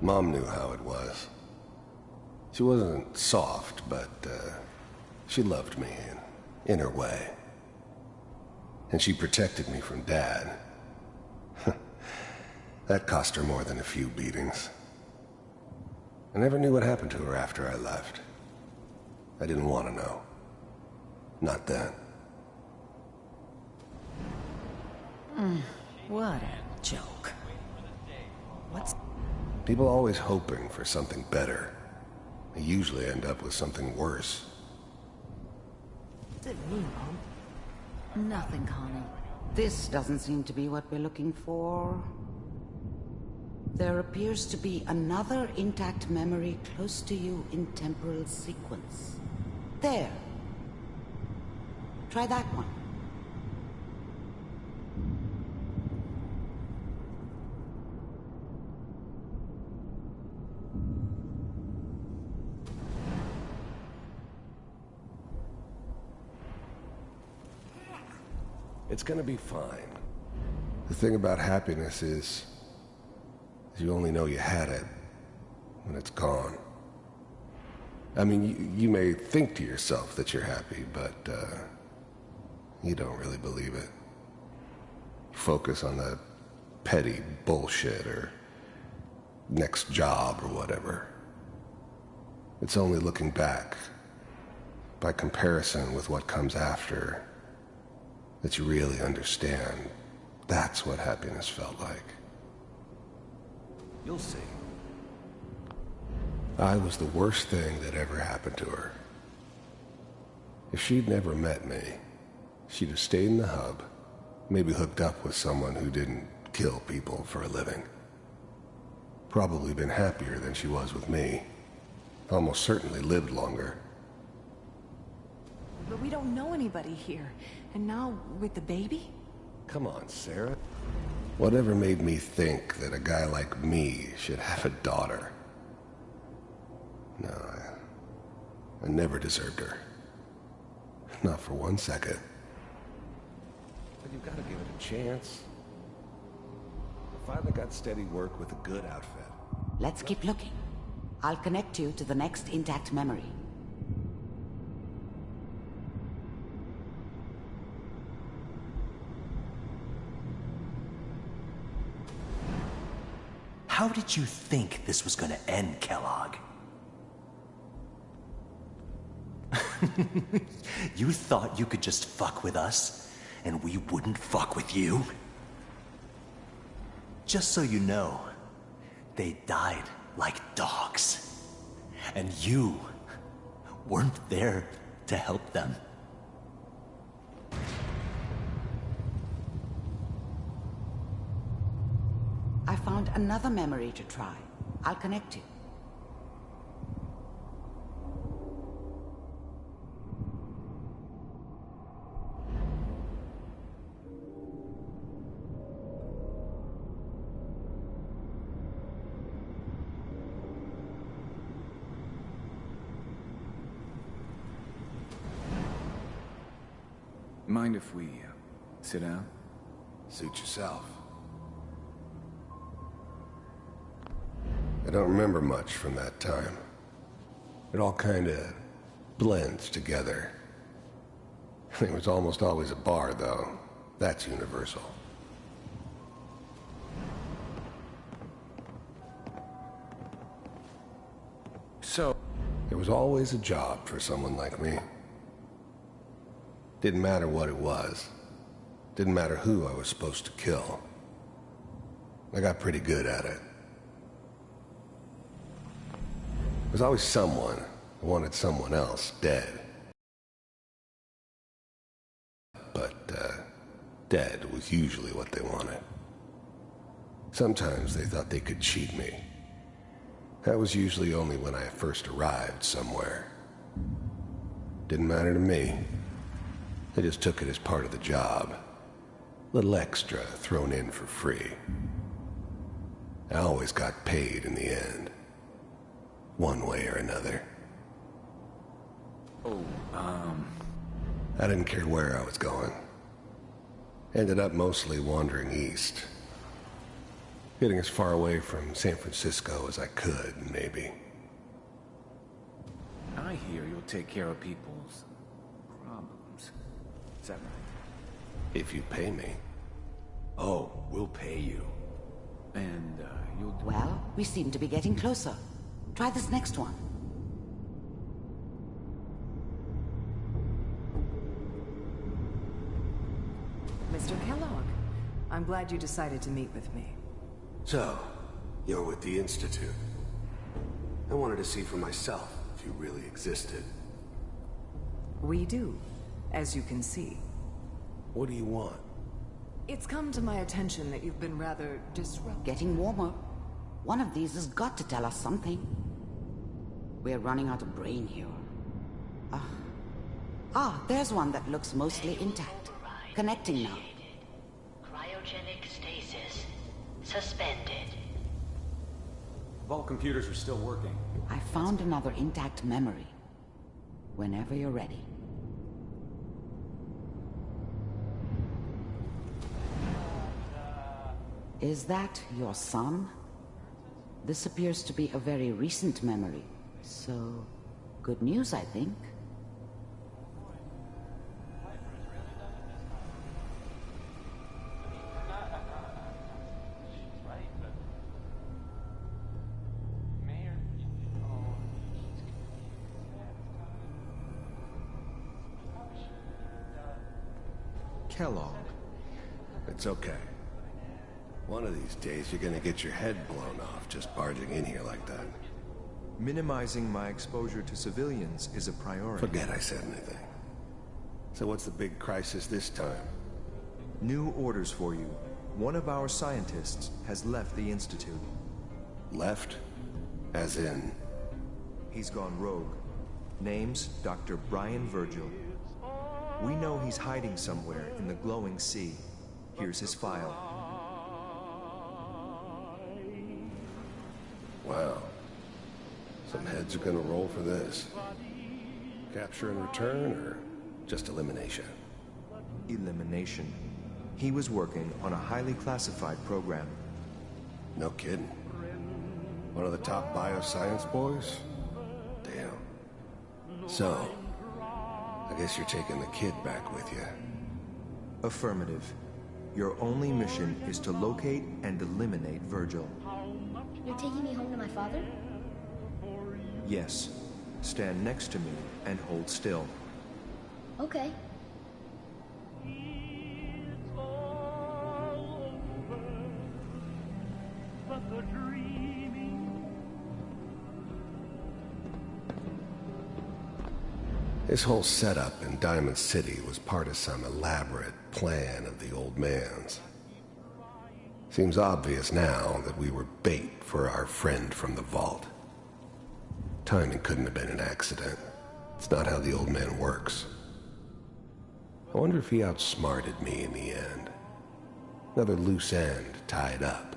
H: Mom knew how it was. She wasn't soft, but she loved me in her way. And she protected me from Dad. That cost her more than a few beatings. I never knew what happened to her after I left. I didn't want to know. Not then.
T: What a joke. What's...
H: People always hoping for something better. They usually end up with something worse.
T: What's it mean, Mom?
U: Nothing, Connie. This doesn't seem to be what we're looking for. There appears to be another intact memory close to you in temporal sequence. There. Try that one.
H: It's gonna be fine. The thing about happiness is you only know you had it when it's gone. I mean, you may think to yourself that you're happy, but you don't really believe it. Focus on that petty bullshit or next job or whatever. It's only looking back, by comparison with what comes after, that you really understand. That's what happiness felt like.
J: You'll see.
H: I was the worst thing that ever happened to her. If she'd never met me, she'd have stayed in the hub, maybe hooked up with someone who didn't kill people for a living. Probably been happier than she was with me. Almost certainly lived longer.
C: But we don't know anybody here. And now, with the baby?
H: Come on, Sarah. Whatever made me think that a guy like me should have a daughter? No, I never deserved her. Not for 1 second. But you've got to give it a chance. I finally got steady work with a good outfit.
U: Let's keep looking. I'll connect you to the next intact memory.
V: How did you think this was gonna end, Kellogg?
I: You thought you could just fuck with us, and we wouldn't fuck with you? Just so you know, they died like dogs. And you weren't there to help them.
U: I found another memory to try. I'll connect you.
V: Mind if we sit down?
H: Suit yourself. I don't remember much from that time. It all kinda blends together. It was almost always a bar, though. That's universal.
V: So...
H: There was always a job for someone like me. Didn't matter what it was. Didn't matter who I was supposed to kill. I got pretty good at it. There was always someone who wanted someone else dead. But, dead was usually what they wanted. Sometimes they thought they could cheat me. That was usually only when I first arrived somewhere. Didn't matter to me. I just took it as part of the job. Little extra thrown in for free. I always got paid in the end. One way or another.
V: Oh,
H: I didn't care where I was going. Ended up mostly wandering east. Getting as far away from San Francisco as I could, maybe.
V: I hear you'll take care of people's problems. Is that right?
H: If you pay me.
V: Oh, we'll pay you. And, you'll do...
U: Well, we seem to be getting closer. Try this next one.
C: Mr. Kellogg, I'm glad you decided to meet with me.
H: So, you're with the Institute. I wanted to see for myself if you really existed.
C: We do, as you can see.
H: What do you want?
C: It's come to my attention that you've been rather disruptive.
U: Getting warmer. One of these has got to tell us something. We're running out of brain here. There's one that looks mostly intact. Connecting now.
G: Cryogenic stasis. Suspended.
P: Vault computers are still working.
U: I found another intact memory. Whenever you're ready. Is that your son? This appears to be a very recent memory. So, good news, I think.
H: Kellogg. It's okay. One of these days, you're gonna get your head blown off just barging in here like that.
W: Minimizing my exposure to civilians is a priority.
H: Forget I said anything. So what's the big crisis this time?
W: New orders for you. One of our scientists has left the Institute.
H: Left? As in?
W: He's gone rogue. Name's Dr. Brian Virgil. We know he's hiding somewhere in the glowing sea. Here's his file.
H: Wow. Some heads are gonna roll for this. Capture and return, or just elimination?
W: Elimination. He was working on a highly classified program.
H: No kidding. One of the top bioscience boys? Damn. So, I guess you're taking the kid back with you.
W: Affirmative. Your only mission is to locate and eliminate Virgil.
N: You're taking me home to my father?
W: Yes. Stand next to me and hold still.
N: Okay.
H: This whole setup in Diamond City was part of some elaborate plan of the old man's. Seems obvious now that we were bait for our friend from the vault. Timing couldn't have been an accident. It's not how the old man works. I wonder if he outsmarted me in the end. Another loose end tied up.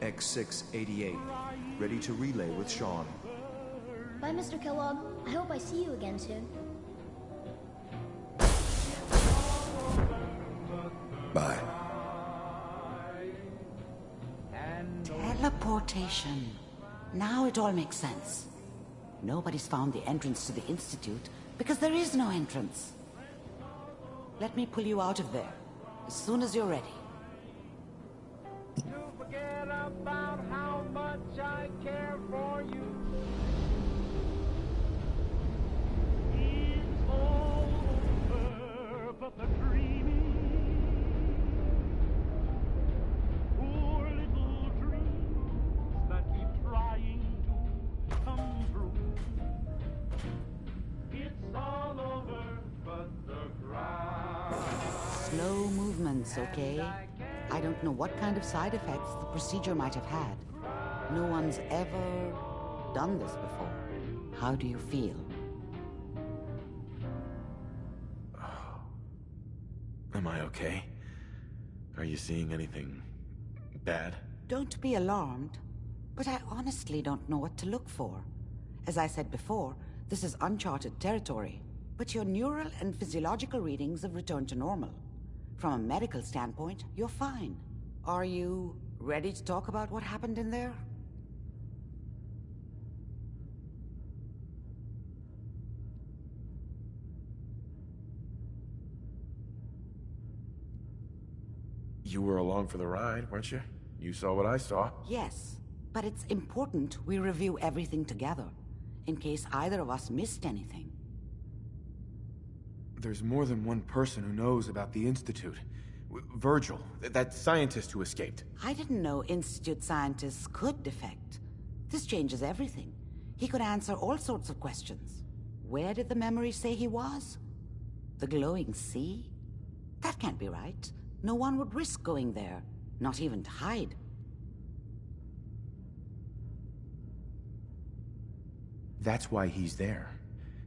W: X688, ready to relay with Sean.
N: Bye, Mr. Kellogg. I hope I see you again soon.
H: Bye.
U: Teleportation. Now it all makes sense. Nobody's found the entrance to the Institute because there is no entrance. Let me pull you out of there as soon as you're ready.
L: Forget about how much I care for you. It's all over, but the dreaming. Poor little dreams that keep trying to come true. It's all over, but the ground.
U: Slow movements, okay? I don't know what kind of side effects the procedure might have had. No one's ever done this before. How do you feel?
P: Am I okay? Are you seeing anything bad?
U: Don't be alarmed, but I honestly don't know what to look for. As I said before, this is uncharted territory, but your neural and physiological readings have returned to normal. From a medical standpoint, you're fine. Are you ready to talk about what happened in there?
P: You were along for the ride, weren't you? You saw what I saw.
U: Yes, but it's important we review everything together, in case either of us missed anything.
P: There's more than one person who knows about the Institute. Virgil, that scientist who escaped.
U: I didn't know Institute scientists could defect. This changes everything. He could answer all sorts of questions. Where did the memory say he was? The glowing sea? That can't be right. No one would risk going there, not even to hide.
P: That's why he's there.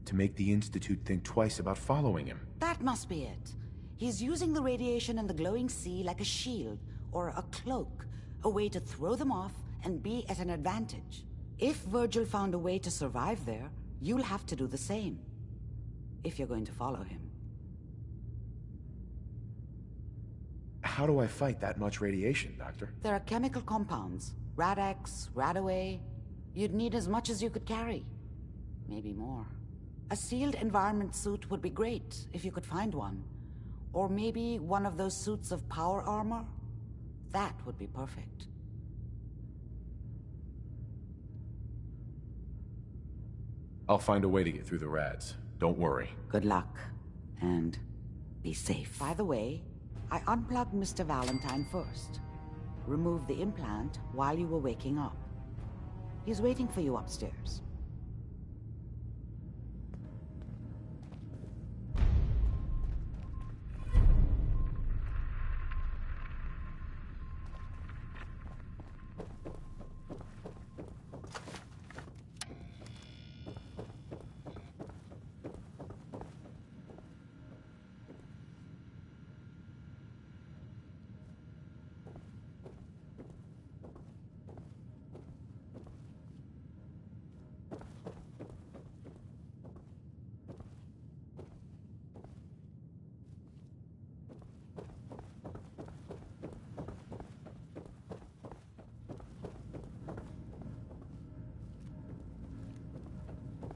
P: To make the Institute think twice about following him.
U: That must be it. He's using the radiation and the glowing sea like a shield, or a cloak, a way to throw them off and be at an advantage. If Virgil found a way to survive there, you'll have to do the same. If you're going to follow him.
P: How do I fight that much radiation, Doctor?
U: There are chemical compounds. Rad-X, Radaway. You'd need as much as you could carry. Maybe more. A sealed environment suit would be great, if you could find one. Or maybe one of those suits of power armor? That would be perfect.
P: I'll find a way to get through the rads. Don't worry.
U: Good luck. And be safe. By the way, I unplugged Mr. Valentine first. Removed the implant while you were waking up. He's waiting for you upstairs.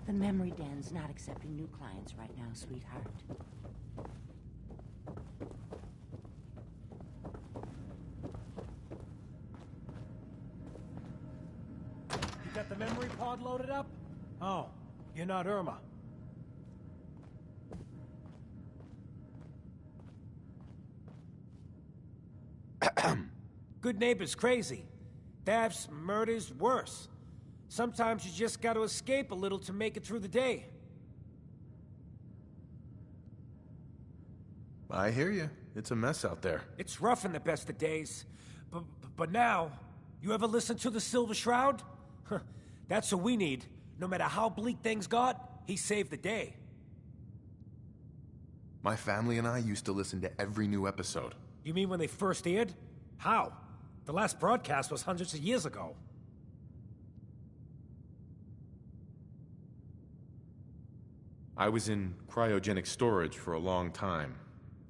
T: The memory den's not accepting new clients right now, sweetheart.
L: You got the memory pod loaded up? Oh, you're not Irma. Good neighbor's crazy. Thefts, murders, worse. Sometimes you just gotta escape a little to make it through the day.
P: I hear you. It's a mess out there.
L: It's rough in the best of days. But now, you ever listen to the Silver Shroud? That's what we need. No matter how bleak things got, he saved the day.
P: My family and I used to listen to every new episode.
L: You mean when they first aired? How? The last broadcast was hundreds of years ago.
P: I was in cryogenic storage for a long time.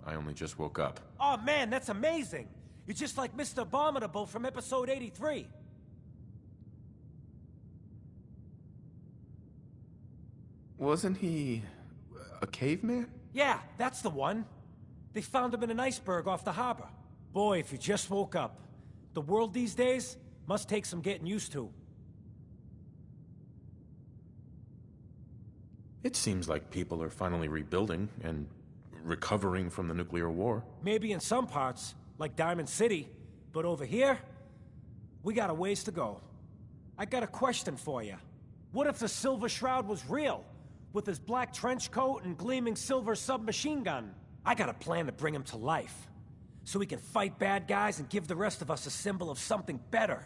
P: I only just woke up.
L: Oh man, that's amazing! You're just like Mr. Abominable from episode 83.
P: Wasn't he a caveman?
L: Yeah, that's the one. They found him in an iceberg off the harbor. Boy, if you just woke up. The world these days must take some getting used to.
P: It seems like people are finally rebuilding and recovering from the nuclear war.
L: Maybe in some parts, like Diamond City, but over here, we got a ways to go. I got a question for you. What if the Silver Shroud was real, with his black trench coat and gleaming silver submachine gun? I got a plan to bring him to life, so we can fight bad guys and give the rest of us a symbol of something better.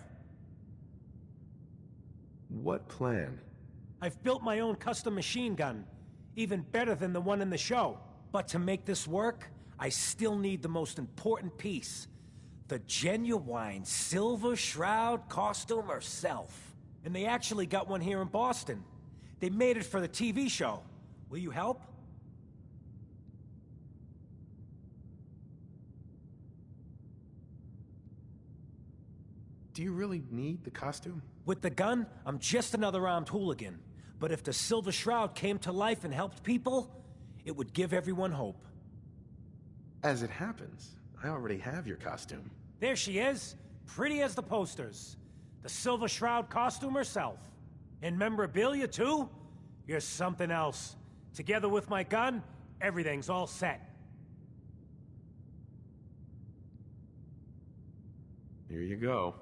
P: What plan?
L: I've built my own custom machine gun, even better than the one in the show. But to make this work, I still need the most important piece. The genuine Silver Shroud costume herself. And they actually got one here in Boston. They made it for the TV show. Will you help?
P: Do you really need the costume?
L: With the gun, I'm just another armed hooligan. But if the Silver Shroud came to life and helped people, it would give everyone hope.
P: As it happens, I already have your costume.
L: There she is, pretty as the posters. The Silver Shroud costume herself. And memorabilia, too? You're something else. Together with my gun, everything's all set.
P: Here you go.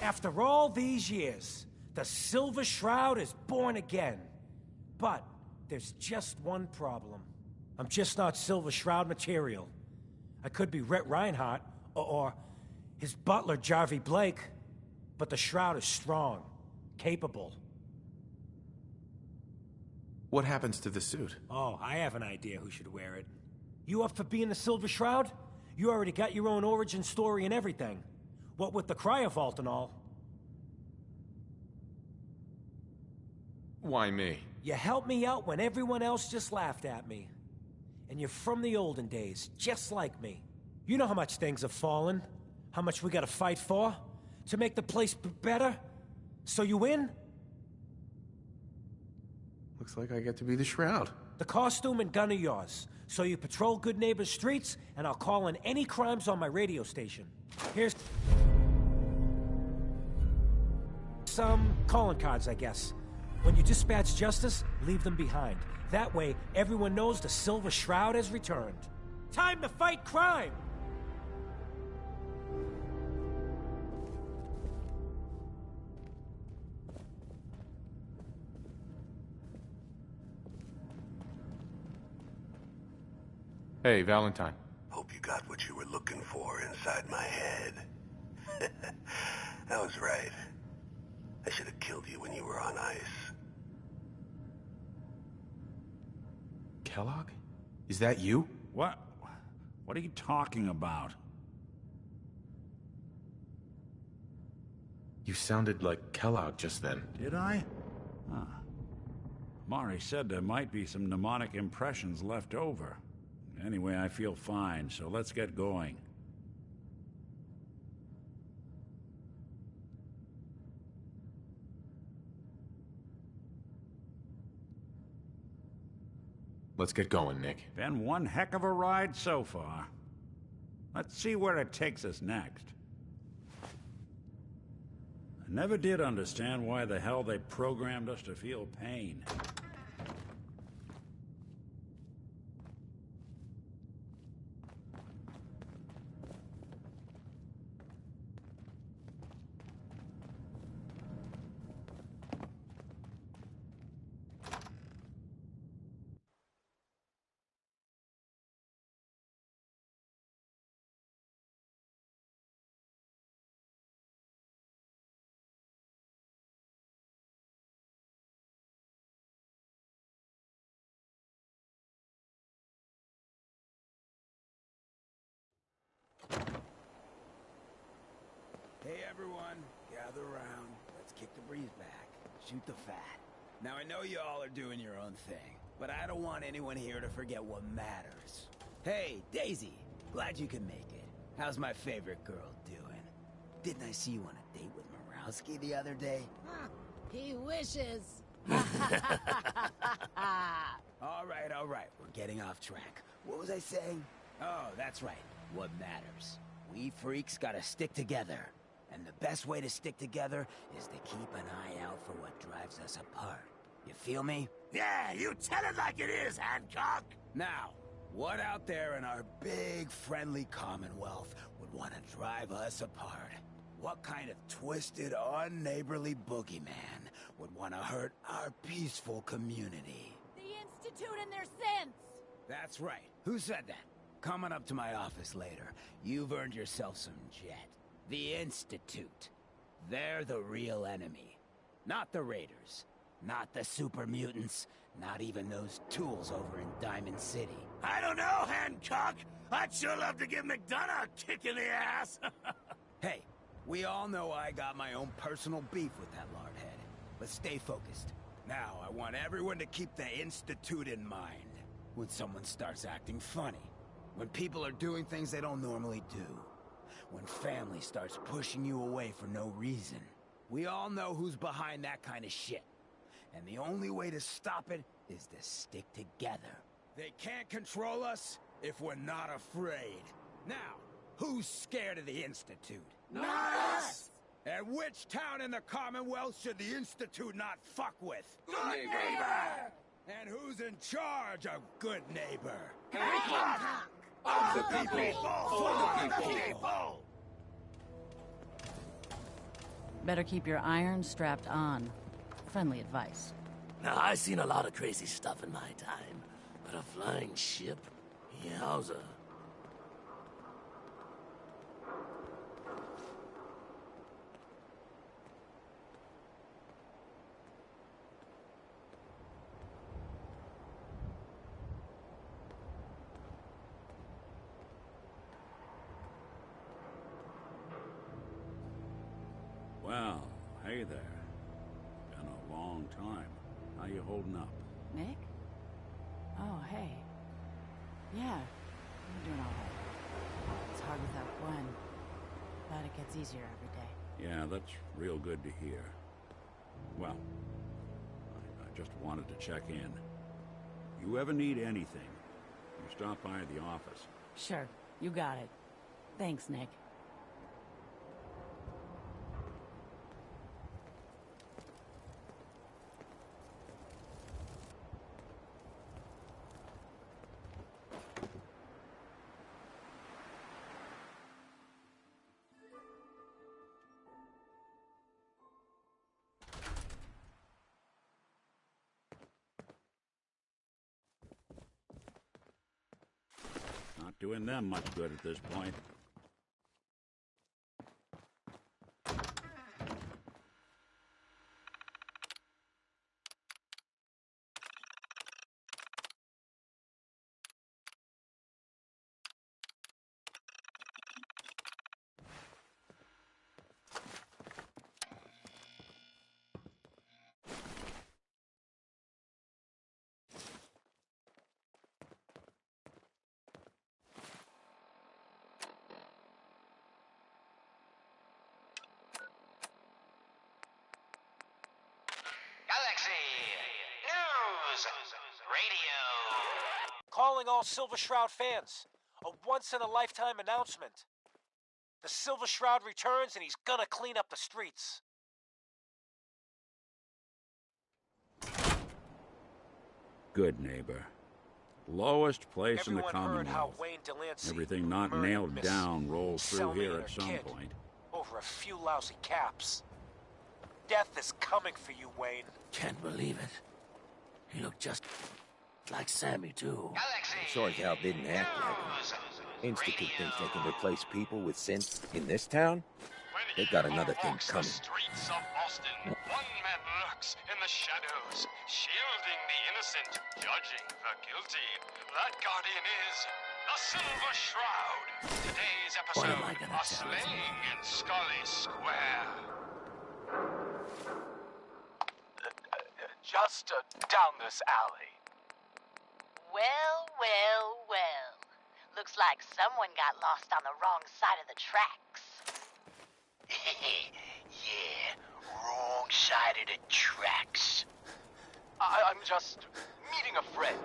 L: After all these years, the Silver Shroud is born again. But there's just one problem. I'm just not Silver Shroud material. I could be Rhett Reinhardt, or his butler, Jarvie Blake. But the Shroud is strong, capable.
P: What happens to the suit?
L: Oh, I have an idea who should wear it. You up for being the Silver Shroud? You already got your own origin story and everything. What with the cryovault and all.
P: Why me?
L: You helped me out when everyone else just laughed at me. And you're from the olden days, just like me. You know how much things have fallen, how much we gotta fight for, to make the place better. So you win?
P: Looks like I get to be the Shroud.
L: The costume and gun are yours. So you patrol Good Neighbor's streets, and I'll call in any crimes on my radio station. Here's some calling cards, I guess. When you dispatch justice, leave them behind. That way, everyone knows the Silver Shroud has returned. Time to fight crime!
P: Hey, Valentine.
H: Hope you got what you were looking for inside my head. I was right. I should have killed you when you were on ice.
P: Kellogg? Is that you?
D: What are you talking about?
P: You sounded like Kellogg just then.
D: Did I? Huh. Mari said there might be some mnemonic impressions left over. Anyway, I feel fine, so let's get going.
P: Let's get going, Nick.
D: Been one heck of a ride so far. Let's see where it takes us next. Never did understand why the hell they programmed us to feel pain.
Q: Hey everyone, gather around. Let's kick the breeze back. Shoot the fat. Now I know you all are doing your own thing, but I don't want anyone here to forget what matters. Hey, Daisy, glad you could make it. How's my favorite girl doing? Didn't I see you on a date with Morowski the other day?
M: He wishes.
Q: All right, we're getting off track. What was I saying? Oh, that's right, what matters. We freaks gotta stick together. And the best way to stick together is to keep an eye out for what drives us apart. You feel me?
R: Yeah, you tell it like it is, Hancock!
Q: Now, what out there in our big, friendly Commonwealth would want to drive us apart? What kind of twisted, unneighborly boogeyman would want to hurt our peaceful community?
M: The Institute and their sins!
Q: That's right. Who said that? Coming up to my office later, you've earned yourself some jet. The Institute. They're the real enemy. Not the Raiders. Not the super mutants. Not even those tools over in Diamond City.
R: I don't know, Hancock! I'd sure love to give McDonough a kick in the ass!
Q: Hey, we all know I got my own personal beef with that lardhead. But stay focused. Now, I want everyone to keep the Institute in mind. When someone starts acting funny. When people are doing things they don't normally do. When family starts pushing you away for no reason. We all know who's behind that kind of shit. And the only way to stop it is to stick together. They can't control us if we're not afraid. Now, who's scared of the Institute?
R: Not us!
Q: And which town in the Commonwealth should the Institute not fuck with?
R: Good neighbor!
Q: And who's in charge of good neighbor?
R: Hancock! Of the people! For the people!
M: Better keep your iron strapped on. Friendly advice.
R: Now, I've seen a lot of crazy stuff in my time, but a flying ship? Yowza.
D: Well, hey there. Been a long time. How you holding up?
M: Nick? Oh, hey. Yeah, I'm doing all right. It's hard without Gwen, but it gets easier every day.
D: Yeah, that's real good to hear. Well, I just wanted to check in. You ever need anything, you stop by the office.
M: Sure, you got it. Thanks, Nick.
D: Not doing them much good at this point.
E: Galaxy News Radio.
L: Calling all Silver Shroud fans. A once-in-a-lifetime announcement. The Silver Shroud returns and he's gonna clean up the streets.
D: good neighbor. Lowest place in the
L: Everyone heard how
D: Commonwealth.
L: Wayne Delancey
D: Everything not
L: murdered
D: nailed
L: Miss
D: down rolls through
L: Selmy
D: here
L: and
D: at
L: her
D: some
L: kid
D: point.
L: over a few lousy caps. Death is coming for you, Wayne.
R: Can't believe it. He looked just like Sammy, too.
B: Sure as hell didn't act like him. Institute thinks they can replace people with sense in this town? They got another thing coming.
F: Streets of Boston, one man lurks in the shadows, shielding the innocent, judging the guilty. That guardian is the Silver Shroud. Today's episode, a slaying in Scully Square.
L: Just down this alley.
K: Well, well, well. Looks like someone got lost on the wrong side of the tracks.
F: Yeah, wrong side of the tracks.
L: I'm just meeting a friend.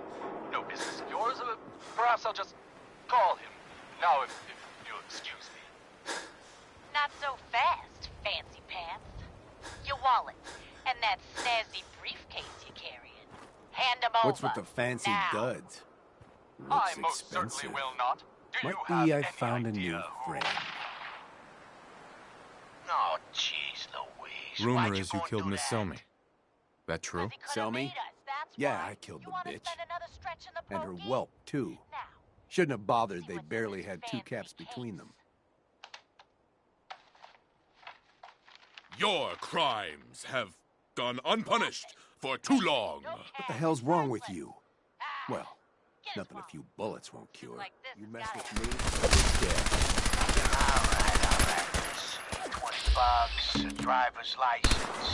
L: No business of yours. Perhaps I'll just call him. Now, if you'll excuse me.
K: Not so fast, fancy pants. Your wallet and that snazzy briefcase you're carrying. Hand them over.
X: What's with the fancy
K: now.
X: duds?
L: I
X: Looks
L: most
X: expensive.
L: certainly will not. Do you
X: Might be
L: have
X: I
L: any
X: found a new
L: idea
X: friend.
F: Oh, jeez Louise.
P: Rumor
F: Why'd you
P: is you
F: go and
P: killed
F: do
P: Miss
F: that?
P: Selmy. That true?
X: Selmy? Yeah, I killed the bitch. And her whelp, too. Shouldn't have bothered, they barely had 2 caps between them.
P: Your crimes have gone unpunished for too long.
X: What the hell's wrong with you? Well, nothing a few bullets won't cure. You mess with me, you're dead.
F: Alright. 20 bucks, a driver's license.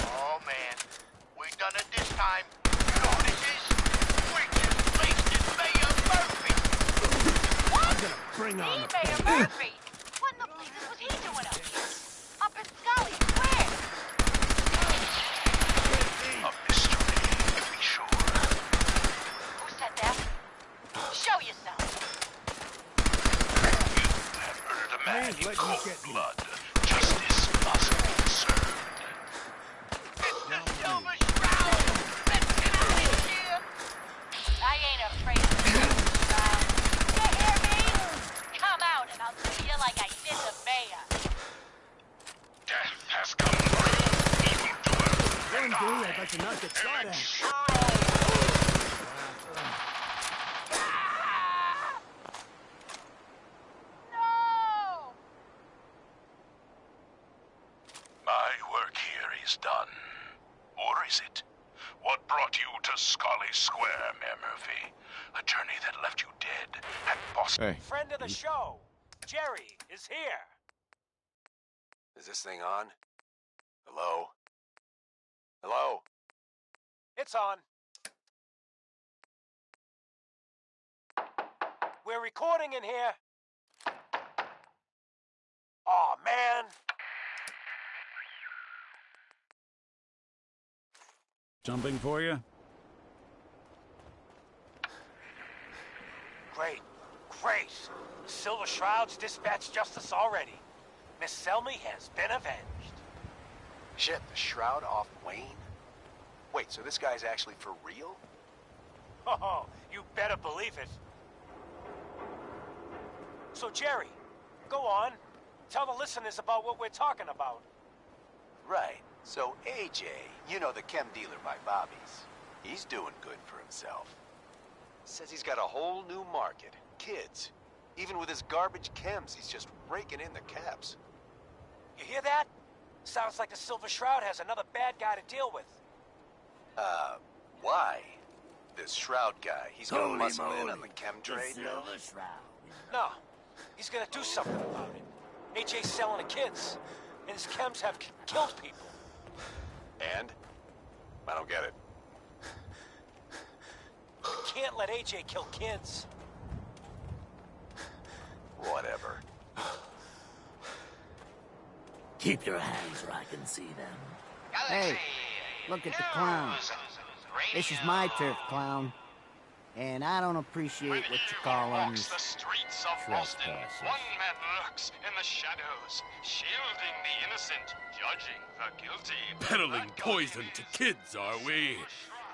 F: Oh, man. We done it this time. You know what this is? We just wasted Mayor Murphy.
K: What?
X: I'm gonna bring on the
K: Mayor
X: pain.
K: Murphy? What in the blazes was he doing up here? Up in Scully Square?
F: A mystery, to be sure.
K: Who said that? Show yourself.
F: You have murdered a man in cold blood. Justice must be served. It's the Silver Shroud! Let's get out of here!
K: I ain't afraid of the Silver Shroud. You hear me? Come out and I'll do you like I did the mayor.
F: Death has come for you, evildoer.
X: One day I'd like to not get shot at.
K: No!
F: My work here is done. Or is it? What brought you to Scully Square, Mayor Murphy? A journey that left you dead at Boston.
P: Hey.
L: Friend of the show, Jerry, is here.
X: Is this thing on? Hello? Hello?
L: It's on. We're recording in here. Aw, man.
D: Something for you?
L: Great. Great. Silver Shroud's dispatched justice already. Miss Selmy has been avenged.
Y: Shit, the Shroud off Wayne? Wait, so this guy's actually for real?
L: Oh, you better believe it. So, Jerry, go on. Tell the listeners about what we're talking about.
Y: Right. So AJ, you know the chem dealer by Bobby's. He's doing good for himself. Says he's got a whole new market. Kids. Even with his garbage chems, he's just raking in the caps.
L: You hear that? Sounds like the Silver Shroud has another bad guy to deal with.
Y: Why? This Shroud guy, he's gonna muscle in on the chem trade?
L: No, he's gonna do something about it. AJ's selling the kids, and his chems have killed people.
Y: And? I don't get it.
L: You can't let AJ kill kids.
Y: Whatever.
R: Keep your hands where I can see them.
T: Hey, look at the clown. This is my turf, clown.
A: And I don't appreciate what you call them.
F: The streets of Boston, one man lurks in the shadows, shielding the innocent, judging the guilty.
I: Peddling poison to kids, are we?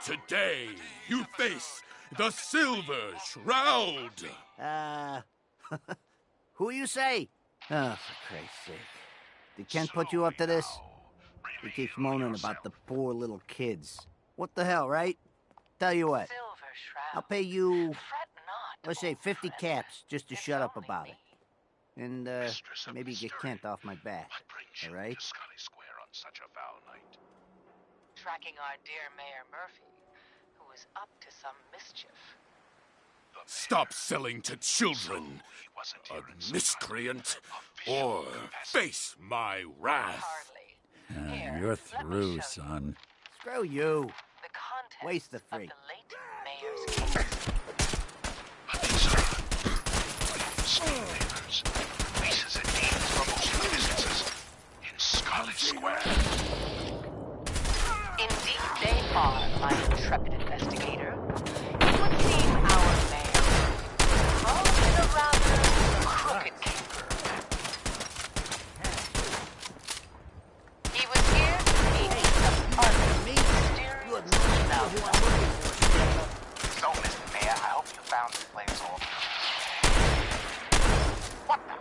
I: Today, you face the Silver Shroud.
A: Who you say? Oh, for Christ's sake. Did Kent put you up to this? He keeps moaning about the poor little kids. What the hell, right? Tell you what. I'll pay you, let's say 50 caps just to shut up about it. And, maybe get Kent off my back. All right?
F: Such a foul night.
K: Tracking our dear Mayor Murphy, who is up to some mischief.
I: Stop selling to children, a miscreant, or face my wrath.
D: You're through, son.
A: Screw you. Waste the freak.
F: Leases and deeds for most of the businesses in Scarlet Square.
K: Indeed they are, my intrepid investigator. It would seem our mayor involved in a rather crooked caper. He was here to meet some mysterious
E: So, Mr. Mayor, I hope you found this place all. What the?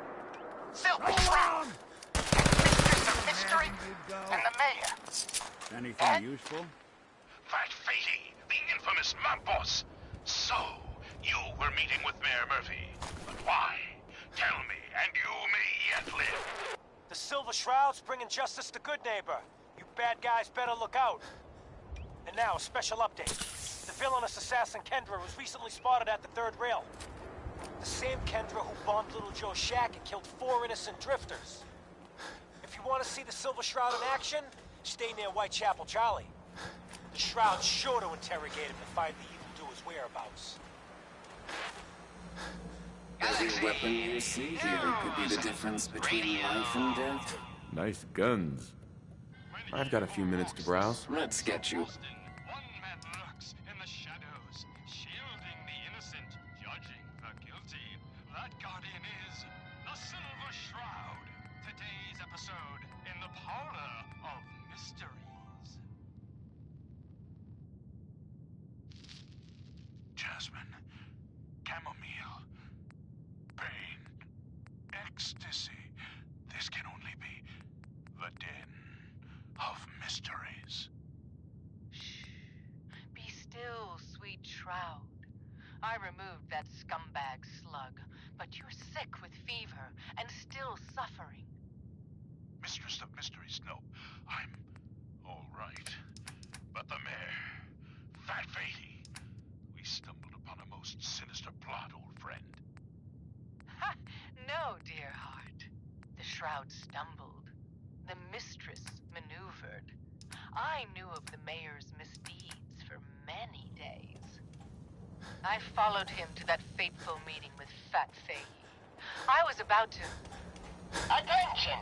E: Silver Shroud! Mistress of Mystery and the Mayor.
D: Anything useful?
F: Fat Fatey, the infamous mob boss. So, you were meeting with Mayor Murphy. But why? Tell me, and you may yet live.
L: The Silver Shroud's bringing justice to Good Neighbor. You bad guys better look out. And now, a special update. The villainous assassin Kendra was recently spotted at the third rail. The same Kendra who bombed Little Joe's shack and killed 4 innocent drifters. If you want to see the Silver Shroud in action, stay near Whitechapel Charlie. The Shroud's sure to interrogate him and find the evildoer's whereabouts.
J: Every weapon you see here could be the difference between life and death.
P: Nice guns. I've got a few minutes to browse.
J: Let's get you.
F: One man lurks in the shadows, shielding the innocent, judging the guilty. That guardian is the Silver Shroud. Today's episode in the parlor of mysteries. Jasmine, chamomile, pain, ecstasy. This can only be the den of mysteries.
K: Shh. Be still, sweet Shroud. I removed that scumbag slug, but you're sick with fever and still suffering.
F: Mistress of Mysteries, no, I'm all right. But the mayor, Fat Fatey, we stumbled upon a most sinister plot, old friend.
K: Ha! No, dear heart. The Shroud stumbled. The mistress maneuvered. I knew of the mayor's misdeeds for many days. I followed him to that fateful meeting with Fat Fatey. I was about to...
E: Attention!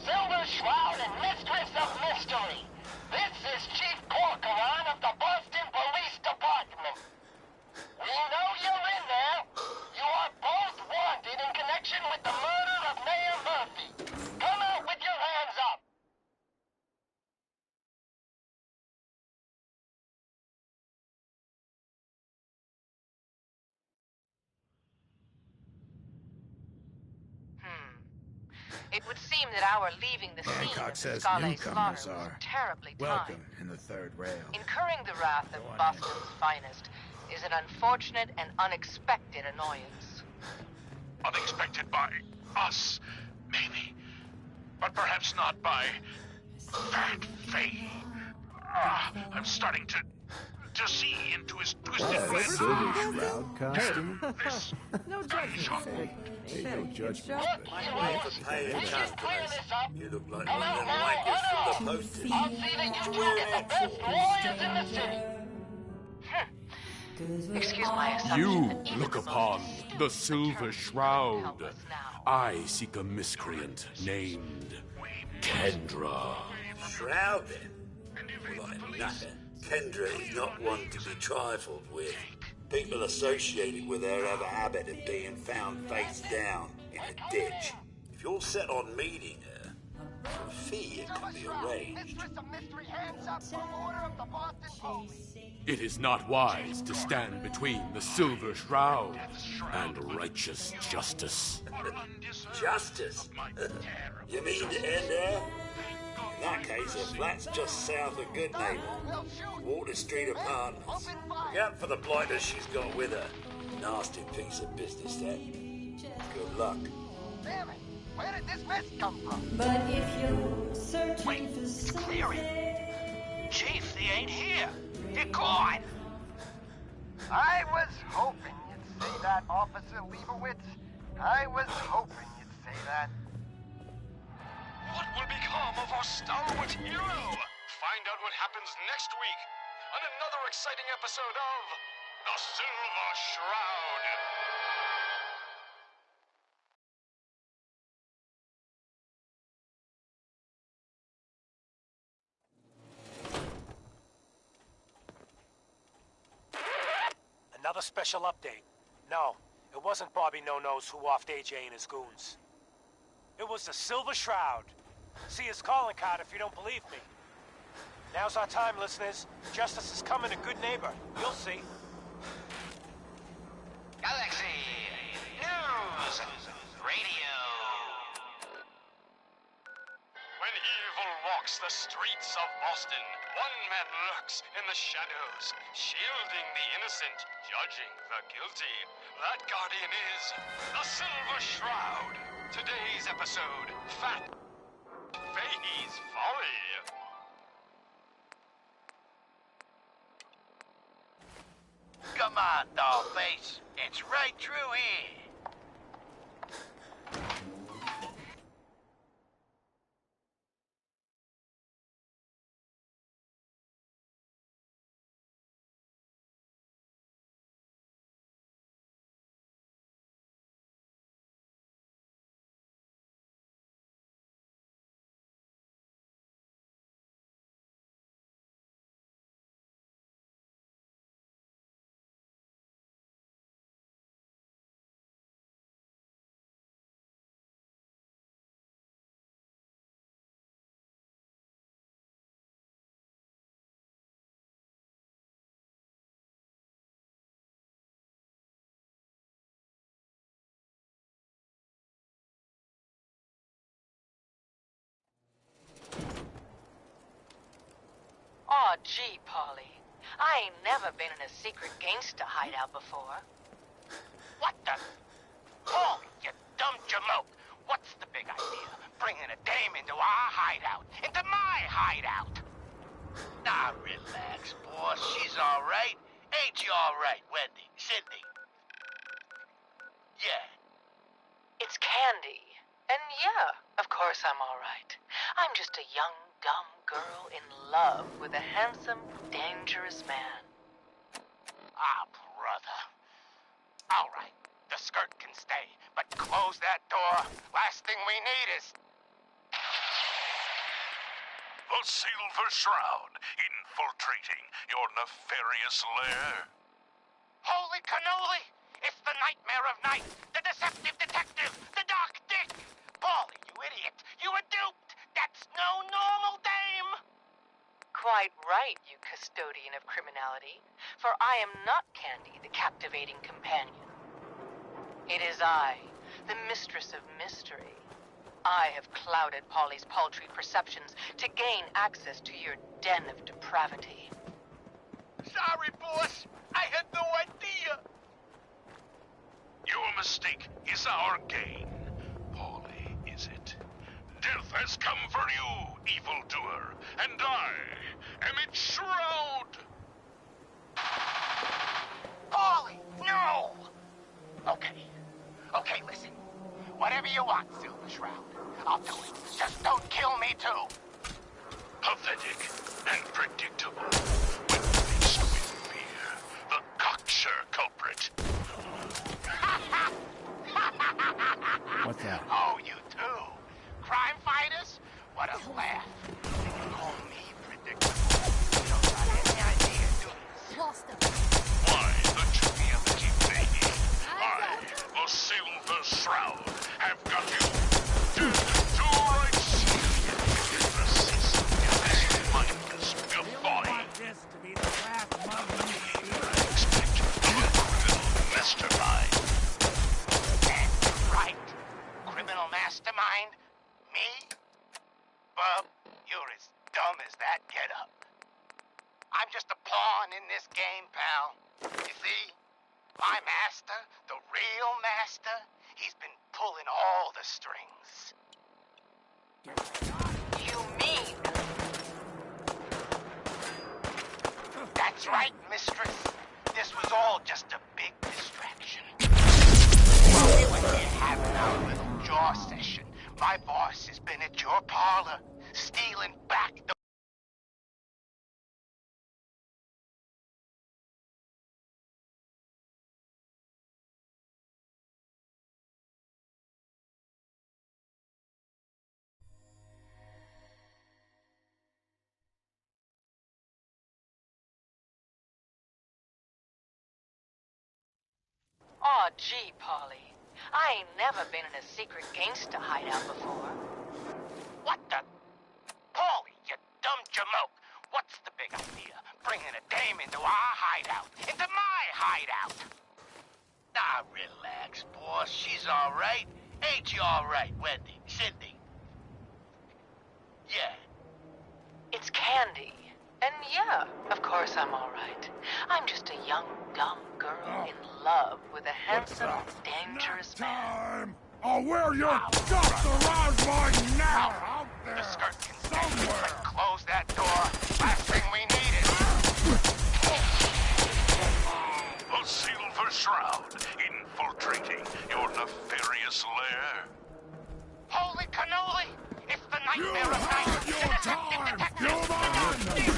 E: Silver Shroud and Mistress of Mystery. This is Chief Corcoran of the Boston Police Department. We know you're in there. You are both wanted in connection with the murder of Mayor Murphy. Come out with your hands up.
K: It would seem that our leaving the scene of the Scarlet slaughter was terribly timed.
Q: in the third rail.
K: Incurring the wrath of Boston's finest is an unfortunate and unexpected annoyance.
F: Unexpected by us, maybe. But perhaps not by Fat Fatey. I'm starting to see into his twisted plans.
X: Silver Shroud costume?
F: This
X: No judgment. Hey, no judgment.
E: You look like one of them wankers from the posters. I'll see that you two get the best lawyers in the city.
K: Excuse my assumption.
I: You look upon the Silver Shroud. I seek a miscreant named Kendra.
R: Shrouded? Well, I'm nothing. Kendra is not one to be trifled with.
D: People associated with her have a habit of being found face down in a ditch. If you're set on meeting her, for a fee it can be arranged.
I: It is not wise to stand between the Silver Shroud and righteous justice.
D: Justice? You mean to end her? In that case, her flat's just south of Good Neighbor, Water Street Apartments. Look out for the blighters she's got with her. Nasty piece of business, that. Good luck.
E: Damn it! Where did this mess come from?
C: But if you're searching
E: Wait,
C: for
E: it's
C: something...
E: clearing. Chief, they ain't here. They're gone. I was hoping you'd say that, Officer Leibowitz. I was hoping you'd say that.
F: What will become of our stalwart hero? Find out what happens next week on another exciting episode of The Silver Shroud.
L: Another special update. No, it wasn't Bobby No-Nose who offed AJ and his goons. It was the Silver Shroud. See his calling card if you don't believe me. Now's our time, listeners. Justice is coming to Good Neighbor. You'll see.
E: Galaxy News Radio.
F: When evil walks the streets of Boston, one man lurks in the shadows, shielding the innocent, judging the guilty. That guardian is the Silver Shroud. Today's episode, Fat Fahey's Folly.
E: Come on, dollface. It's right through here.
K: Aw, gee, Polly. I ain't never been in a secret gangster hideout before.
E: What the? Oh, you dumb jamoke. What's the big idea? Bringing a dame into our hideout. Into my hideout. Now, relax, boss. She's all right. Ain't you all right, Wendy? Sydney? Yeah.
K: It's Candy. And yeah, of course I'm all right. I'm just a young, dumb girl in love with a handsome, dangerous man.
E: Ah, brother. All right, the skirt can stay, but close that door. Last thing we need is...
F: The Silver Shroud, infiltrating your nefarious lair.
E: Holy cannoli! It's the nightmare of night, the deceptive detective, the dark dick! Paulie, you idiot! You were duped! That's no normal dame!
K: Quite right, you custodian of criminality, for I am not Candy, the captivating companion. It is I, the mistress of mystery. I have clouded Polly's paltry perceptions to gain access to your den of depravity.
E: Sorry, boss. I had no idea.
F: Your mistake is our gain. Polly, is it? Death has come for you, evildoer, and I am its shroud.
E: Paulie, no! Okay, listen. Whatever you want, Silver Shroud. I'll do it. Just don't kill me, too.
F: Pathetic and predictable. When faced with fear, the cocksure culprit.
Q: What's that?
E: Oh, you too. Crime fighters? What a laugh. Call me predictable. You don't got any idea, do you?
F: Why, the two
I: The Silver Shroud have got you dead to rights. Persist in this mindless guffaw.
L: This to be the last moment.
I: Expect a criminal mastermind.
E: And right, criminal mastermind? Me? Bub, you're as dumb as that getup. I'm just a pawn in this game, pal. You see? My master, the real master, he's been pulling all the strings.
K: You mean?
E: That's right, mistress. This was all just a big distraction. While we were here having our little jaw session, my boss has been at your parlor, stealing back the...
K: Aw, gee, Polly. I ain't never been in a secret gangsta hideout before.
E: What the... Paulie, you dumb jamoke. What's the big idea? Bringing a dame into our hideout. Into my hideout. Nah, relax, boss. She's all right. Ain't you all right, Wendy? Sydney? Yeah.
K: It's Candy. And yeah, of course I'm all right. I'm just a young, dumb girl in love with a handsome, dangerous man.
I: I'll wear your guts around my neck out
E: The
I: there.
E: skirt can stay, but close that door. Last thing we needed.
I: The Silver Shroud infiltrating your nefarious lair.
E: Holy cannoli! It's the nightmare of nights.
D: You walk away.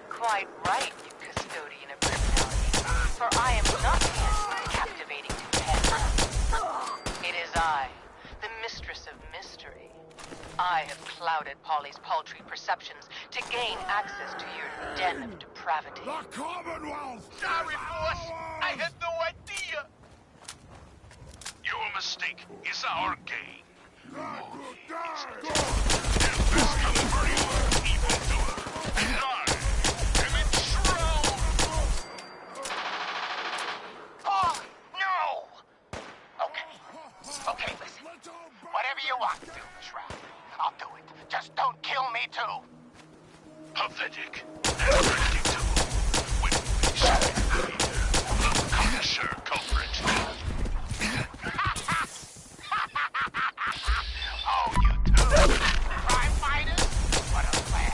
K: Quite right, you custodian of criminality. For I am not here captivating to pet. It is I, the mistress of mystery. I have clouded Polly's paltry perceptions to gain access to your den of depravity.
I: The Commonwealth!
E: Sorry, boss. I had no idea.
I: Your mistake is our gain. If this comes for you, evildoer, and I am enshrouded.
E: Oh, no! Okay, listen. Whatever you want to do, Shroud, I'll do it. Just don't kill me, too.
I: Pathetic and predictable. When we stand here, the connoisseur culprit.
E: Oh, you too. Crime fighters? What a plan.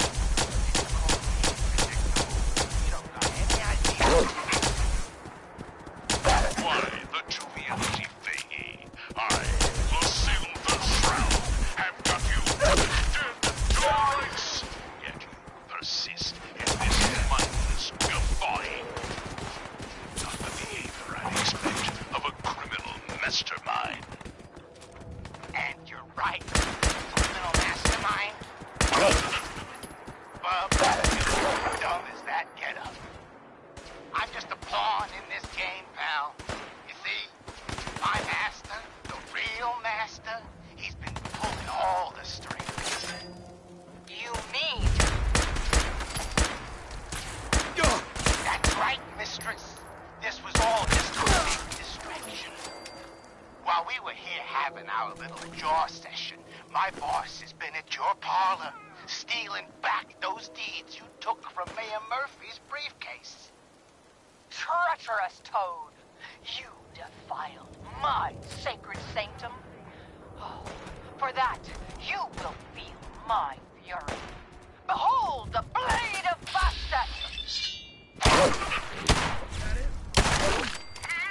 E: You don't got any idea.
I: Why the joviality thingy? I, the Silver Shroud, have got you dead to rights. Yet you persist in this mindless guffawing. Not the behavior I'd expect of a criminal mastermind.
E: And you're right. Criminal mastermind. Bub, you're as dumb as that getup. I'm just a pawn in this game, pal. You see, my master, the real master, he's been pulling all the strings.
K: You mean?
E: That's right, mistress. This was all just a big distraction. While we were here having our little jaw session, my boss has been at your parlor, stealing back those deeds you took from Mayor Murphy's briefcase.
K: Treacherous toad! You defiled my sacred sanctum. Oh, for that, you will feel my fury. Behold the blade of Bastet!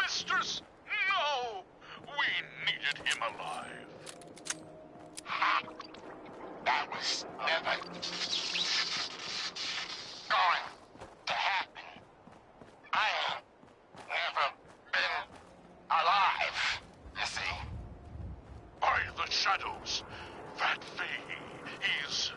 I: Mistress, no! We needed him alive.
E: Ha! That was never going to happen. I ain't never been alive, you see.
I: By the shadows, that Faye is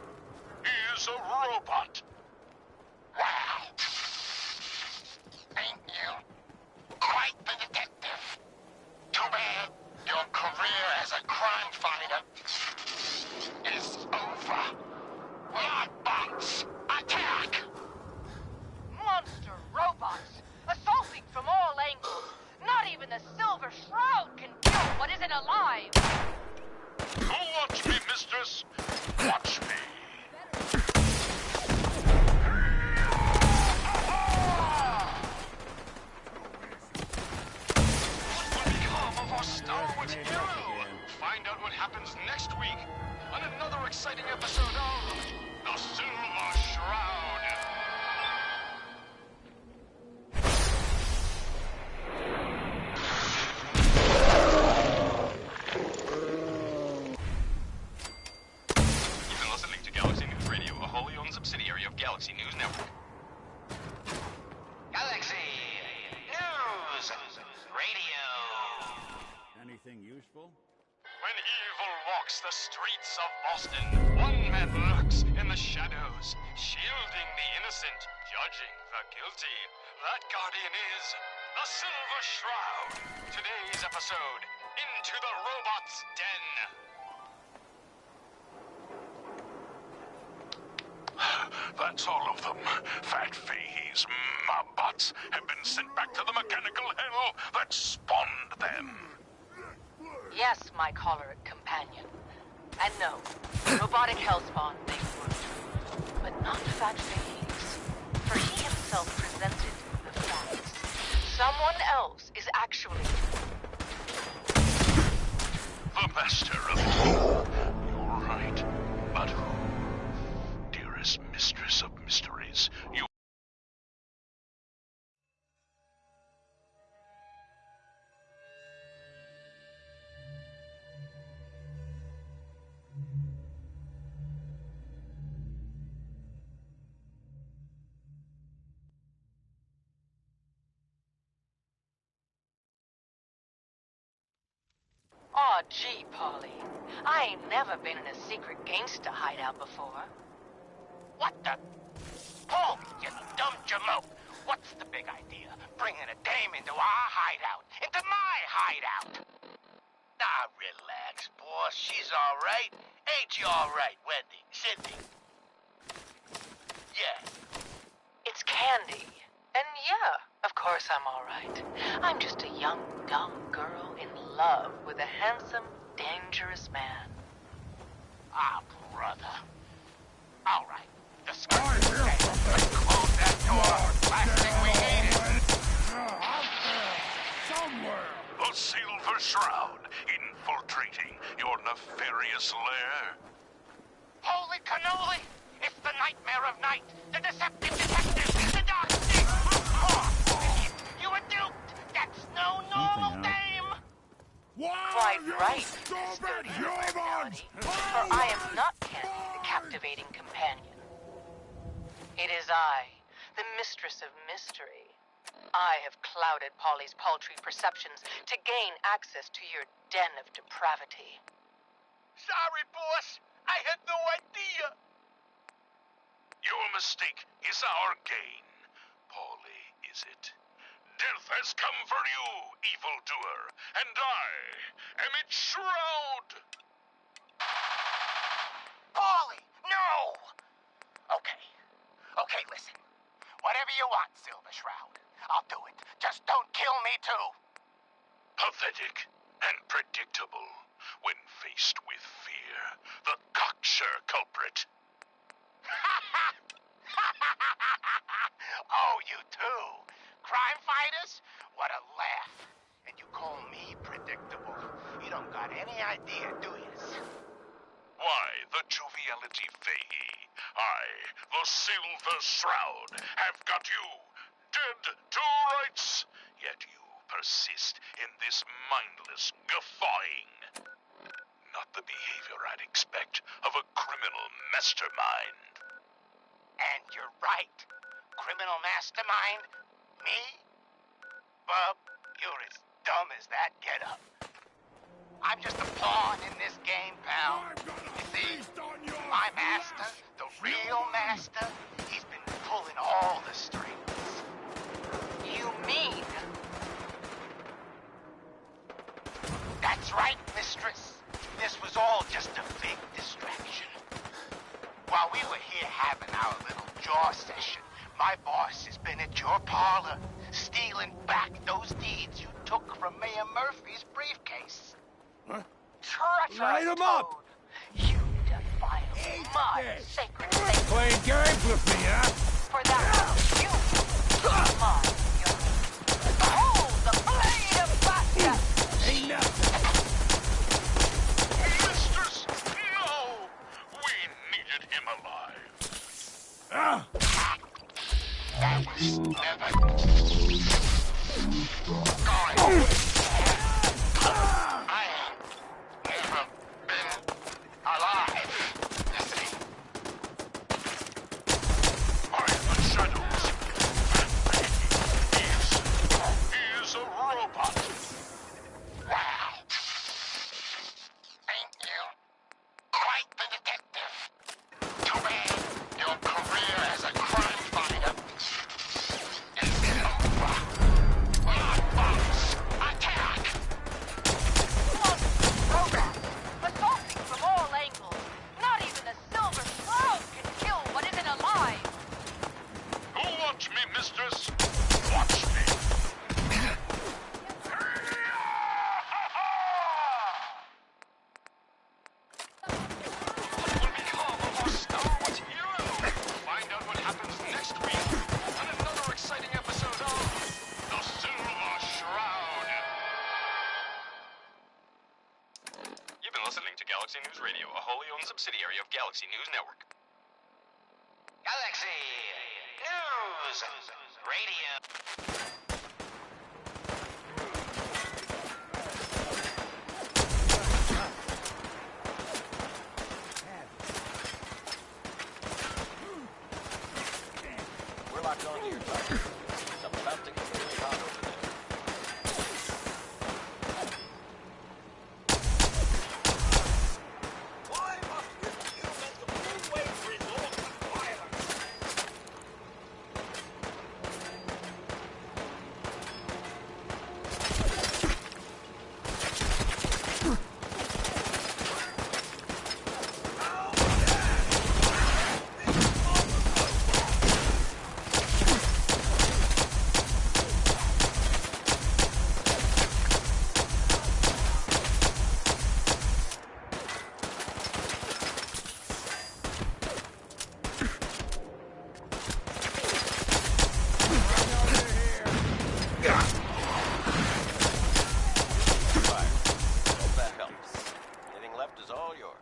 D: anything useful?
F: When evil walks the streets of Boston, one man lurks in the shadows, shielding the innocent, judging the guilty. That guardian is the Silver Shroud. Today's episode, Into the Robot's Den.
I: That's all of them. Fat Fahey's mobbots have been sent back to the mechanical hell that spawned them.
K: Yes, my choleric companion. And no, robotic hellspawn they were, but not Fat Fahey's. For he himself presented the facts. Someone else is actually
I: The master of evil. You're right. But who? Dearest mistress of mysteries, you...
K: Aw, gee, Polly. I ain't never been in a secret gangsta hideout before.
E: What the? Paul, you dumb jamoke. What's the big idea? Bringing a dame into our hideout. Into my hideout. Nah, relax, boss. She's all right. Ain't you all right, Wendy? Cindy? Yeah.
K: It's Candy. And yeah, of course I'm all right. I'm just a young, dumb girl in love with a handsome, dangerous man.
E: Ah, brother. All right. The skirt's okay. Let's close that door. Last thing we need is...
I: Out there! Somewhere! The Silver Shroud, infiltrating your nefarious lair.
E: Holy cannoli! It's the nightmare of night! The deceptive detective! The dark thief! Oh, you were duped! That's no normal dame!
K: Quite right, custodian personality. For I am not Candy, the captivating companion. It is I, the mistress of mystery. I have clouded Polly's paltry perceptions to gain access to your den of depravity.
E: Sorry, boss. I had no idea.
I: Your mistake is our gain. Polly, is it? Death has come for you, evildoer, and I am its shroud.
E: Polly, no! Okay, listen. Whatever you want, Silver Shroud. I'll do it. Just don't kill me, too.
I: Pathetic and predictable when faced with fear. The cocksure culprit.
E: Oh, you too. Crime fighters? What a laugh. And you call me predictable. You don't got any idea, do you?
I: Why, the joviality Fahey. I, the Silver Shroud, have got you dead to rights. Yet you persist in this mindless guffawing. Not the behavior I'd expect of a criminal mastermind.
E: And you're right. Criminal mastermind? Me? Bub, you're as dumb as that getup. I'm just a pawn in this game, pal. You see, my master, the real master, he's been pulling all the strings.
K: You mean?
E: That's right, mistress. This was all just a big distraction. While we were here having our little jaw session, my boss has been at your parlor, stealing back those deeds you took from Mayor Murphy's briefcase.
H: What?
E: Treacherous
H: Light him up!
E: toad. You defile my sacred things.
H: Playing games with me, huh?
K: For that, you must hold the blade of bastard.
H: Ain't nothing.
I: Mistress, no! We needed him alive.
H: Ah!
E: That was never going. I have never been alive. Listen.
I: I, the shadows,
F: Galaxy News Radio, a wholly owned subsidiary of Galaxy News Network.
E: Galaxy News Radio.
B: We're locked on to your target. Something about to get really hot over there.
I: Why must we humans always resort to violence?
B: Hope that helps. Anything left is all yours.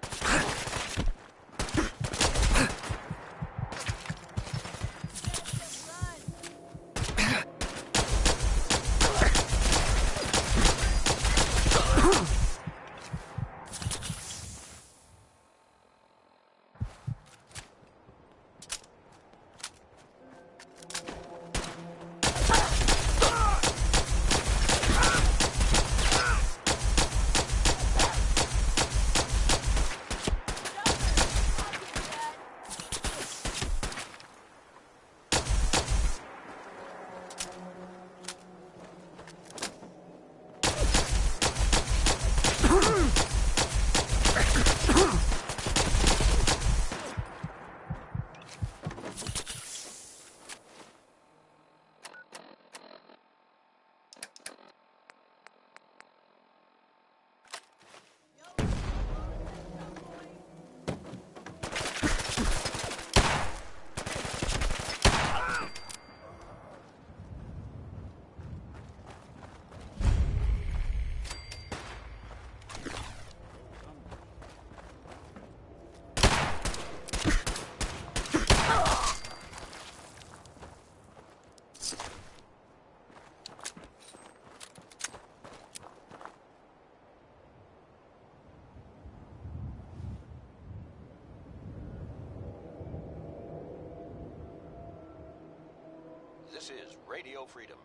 B: This is Radio Freedom.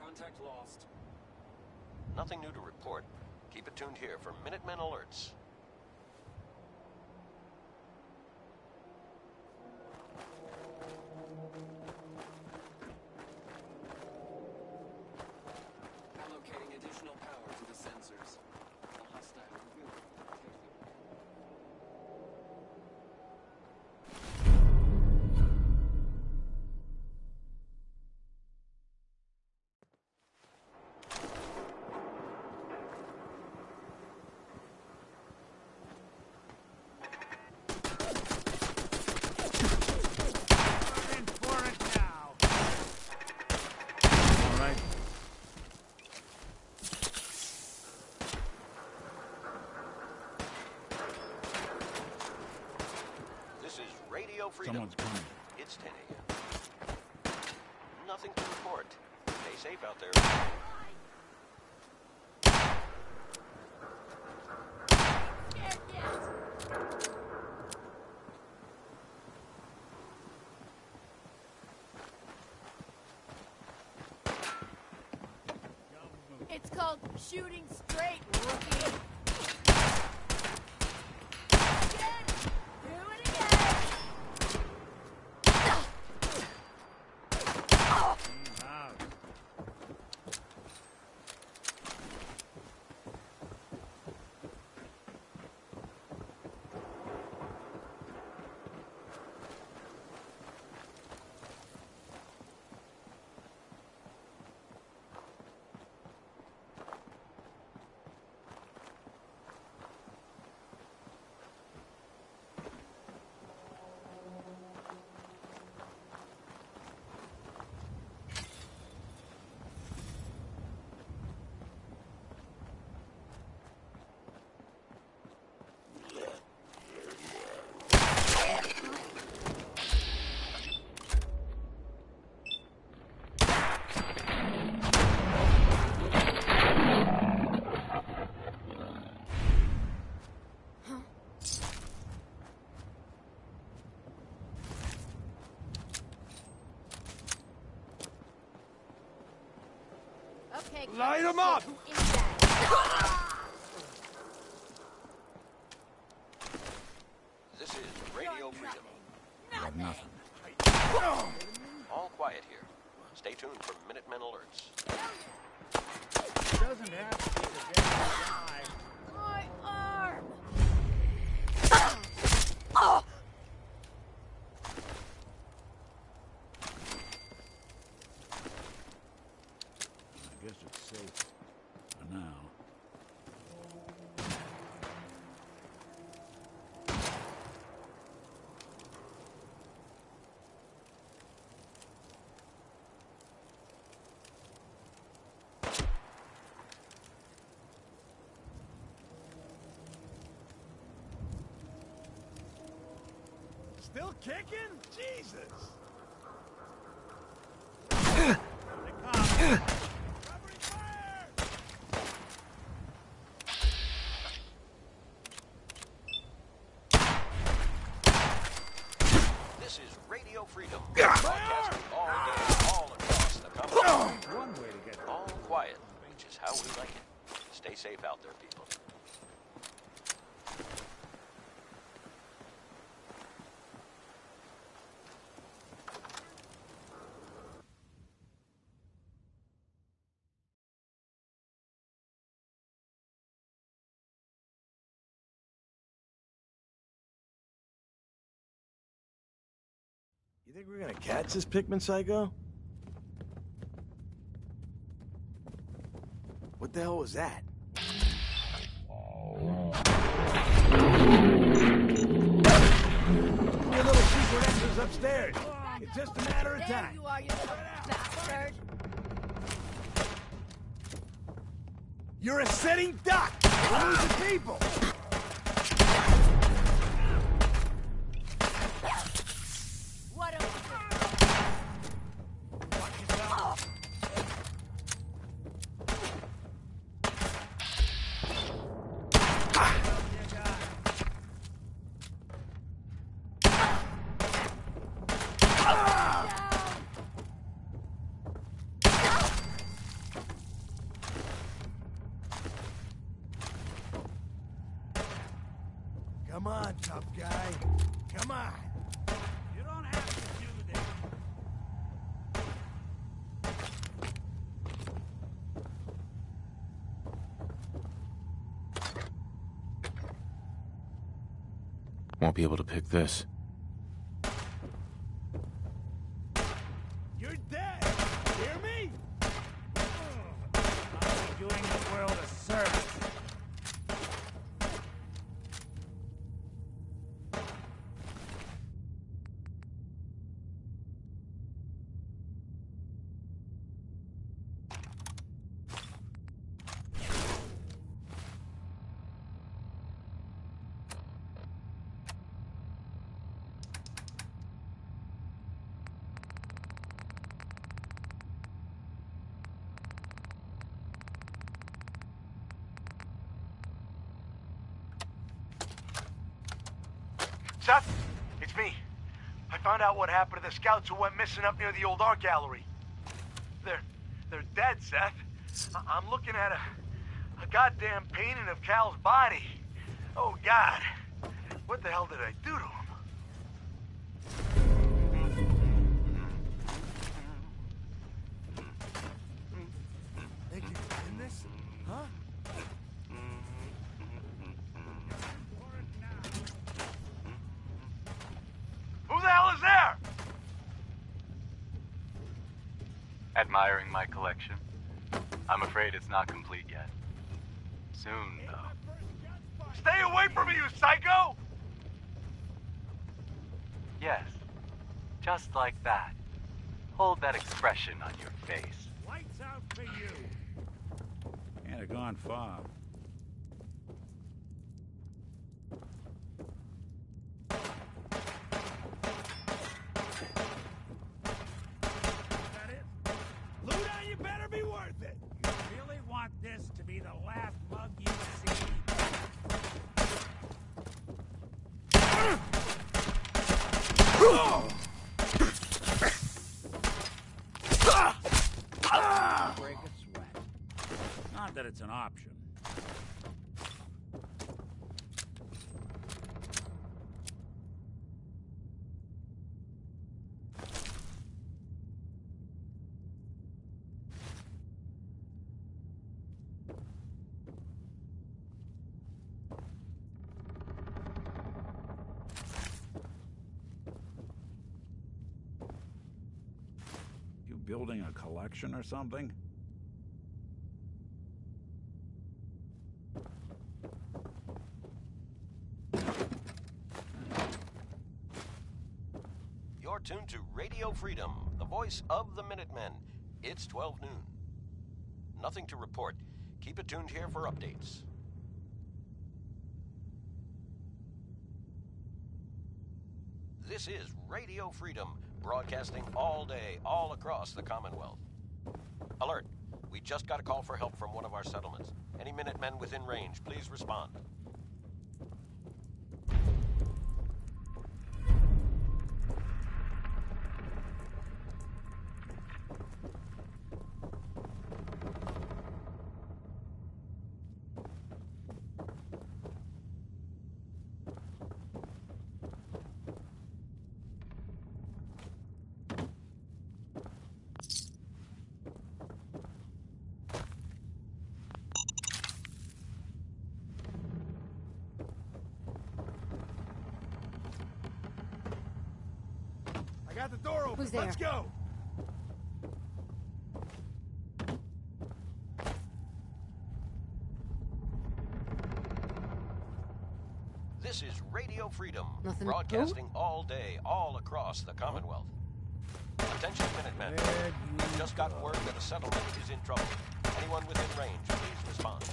P: Contact lost.
B: Nothing new to report. Keep it tuned here for Minutemen alerts.
J: Allocating additional power to the sensors. A hostile will take the
B: Radio Freedom.
D: Someone's coming.
B: It's 10 a.m. Nothing to report. Stay safe out there.
N: It's called shooting straight, rookie. Okay,
X: Light 'em up!
N: who is that?
B: This is Radio Freedom.
D: Got nothing.
B: All quiet here. Stay tuned for Minutemen alerts.
D: It doesn't have to be the dead guy.
N: My arm!
D: I guess it's safe for now.
X: Still kicking? Jesus!
B: This is Radio Freedom. Broadcasting all day, all across the country.
D: One way to get
B: All quiet, which is how we like it. Stay safe out there, people.
X: You think we're gonna catch this Pikmin psycho? What the hell was that? Your little secret entrance upstairs. It's just a matter of
N: There
X: time.
N: you are, you little bastard!
X: You're a sitting duck! We're losing people!
N: What a...
X: Come on, tough guy. Come on.
D: You don't have to do this.
P: Won't be able to pick this.
X: You're dead. Hear me?
D: I'm doing the world a service.
X: Seth, it's me. I found out what happened to the scouts who went missing up near the old art gallery. They're dead, Seth. I'm looking at a goddamn painting of Cal's body. Oh, God. What the hell did I do to him? Think you can win this? Huh? Who the hell is there?
G: Admiring my collection? I'm afraid it's not complete yet. Soon, though.
X: Stay away from me, you psycho!
G: Yes. Just like that. Hold that expression on your face.
D: Lights out for you. Can't have gone far. That it?
X: Luda, you better be worth it!
D: You really want this to be the last mug you see?
A: Break a sweat.
D: Not that it's an option. You building a collection or something?
O: You're tuned to Radio Freedom, the voice of the Minutemen. It's 12 noon. Nothing to report. Keep it tuned here for updates. This is Radio Freedom, broadcasting all day, all across the Commonwealth. Alert! We just got a call for help from one of our settlements. Any Minutemen within range, please respond.
X: I got the door open.
M: Who's there?
X: Let's go.
O: This is Radio Freedom,
M: Nothing.
O: broadcasting all day, all across the Commonwealth. Attention, Minutemen. We just got word that a settlement is in trouble. Anyone within range, please respond.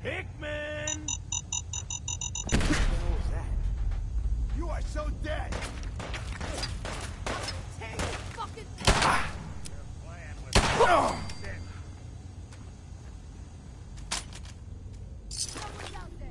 X: Hickman! What the hell was that? You are so dead!
N: Take fucking Someone's out there.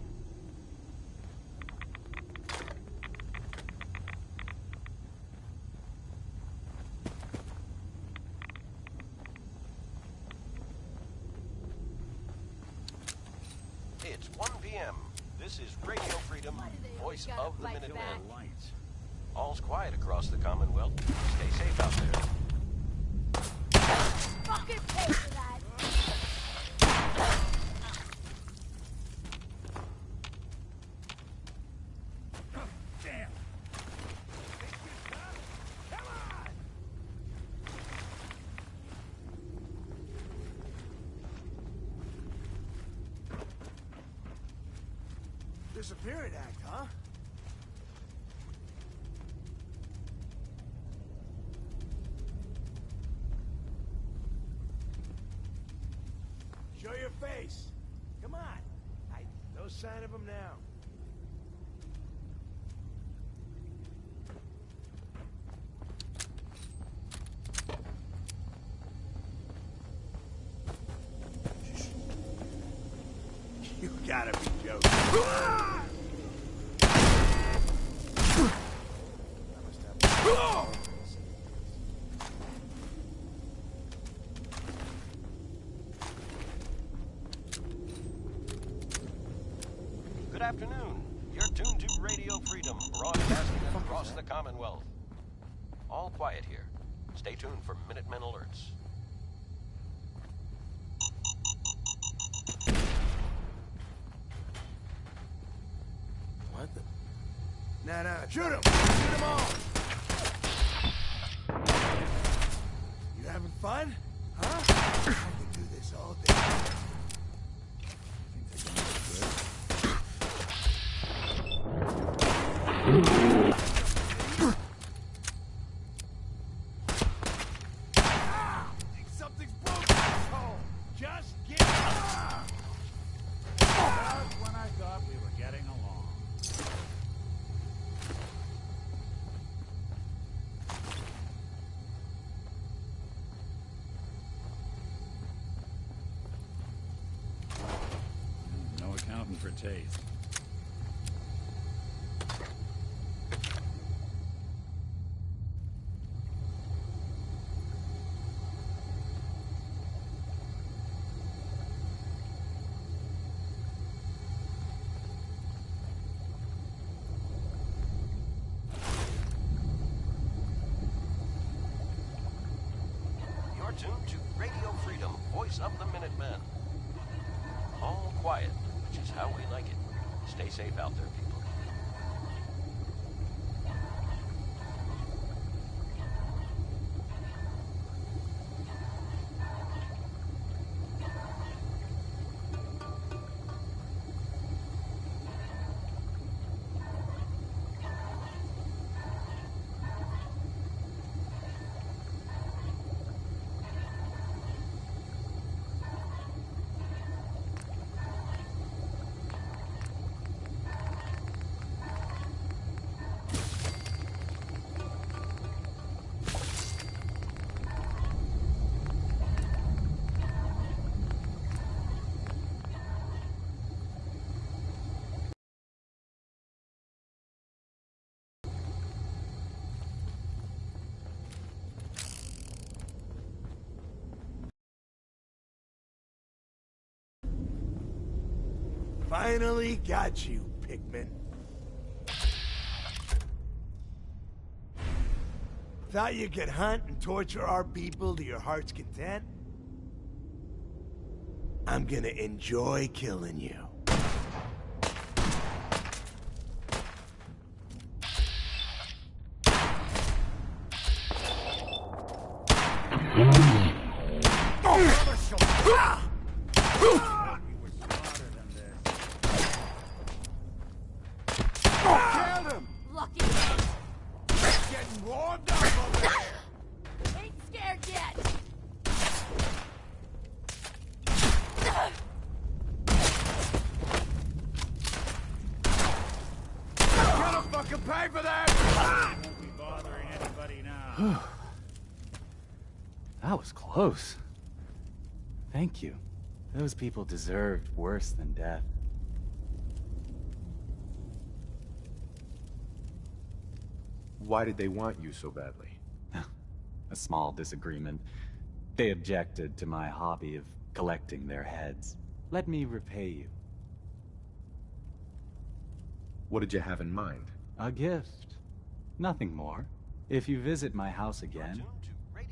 O: It's 1 p.m. This is Radio Freedom, voice of the Minutemen.
D: Lights.
O: All's quiet across the Commonwealth. Stay safe out there.
N: Fucking pay for that.
D: Damn.
X: Disappearing act, huh? Show your face. Come on. No sign of him now. You gotta be joking.
O: Good afternoon. You're tuned to Radio Freedom, broadcasting across the Commonwealth. All quiet here. Stay tuned for Minutemen alerts.
X: No. Shoot him! Shoot them all! You having fun? Huh? I can do this all day. Something's broken, asshole! Just get up!
D: Just when I thought we were getting along. No accounting for taste.
O: You're tuned to Radio Freedom, voice of the Minutemen. All quiet, which is how we like it. Stay safe out there, people.
X: Finally got you, Pikmin. Thought you could hunt and torture our people to your heart's content? I'm gonna enjoy killing you. Killed him!
N: Lucky man.
X: Getting warmed up over here!
N: Ain't scared yet.
X: Gotta fucking pay for that!
D: Won't be bothering anybody now.
G: That was close. Thank you. Those people deserved worse than death.
P: Why did they want you so badly?
G: A small disagreement. They objected to my hobby of collecting their heads. Let me repay you.
P: What did you have in mind?
G: A gift. Nothing more. If you visit my house again,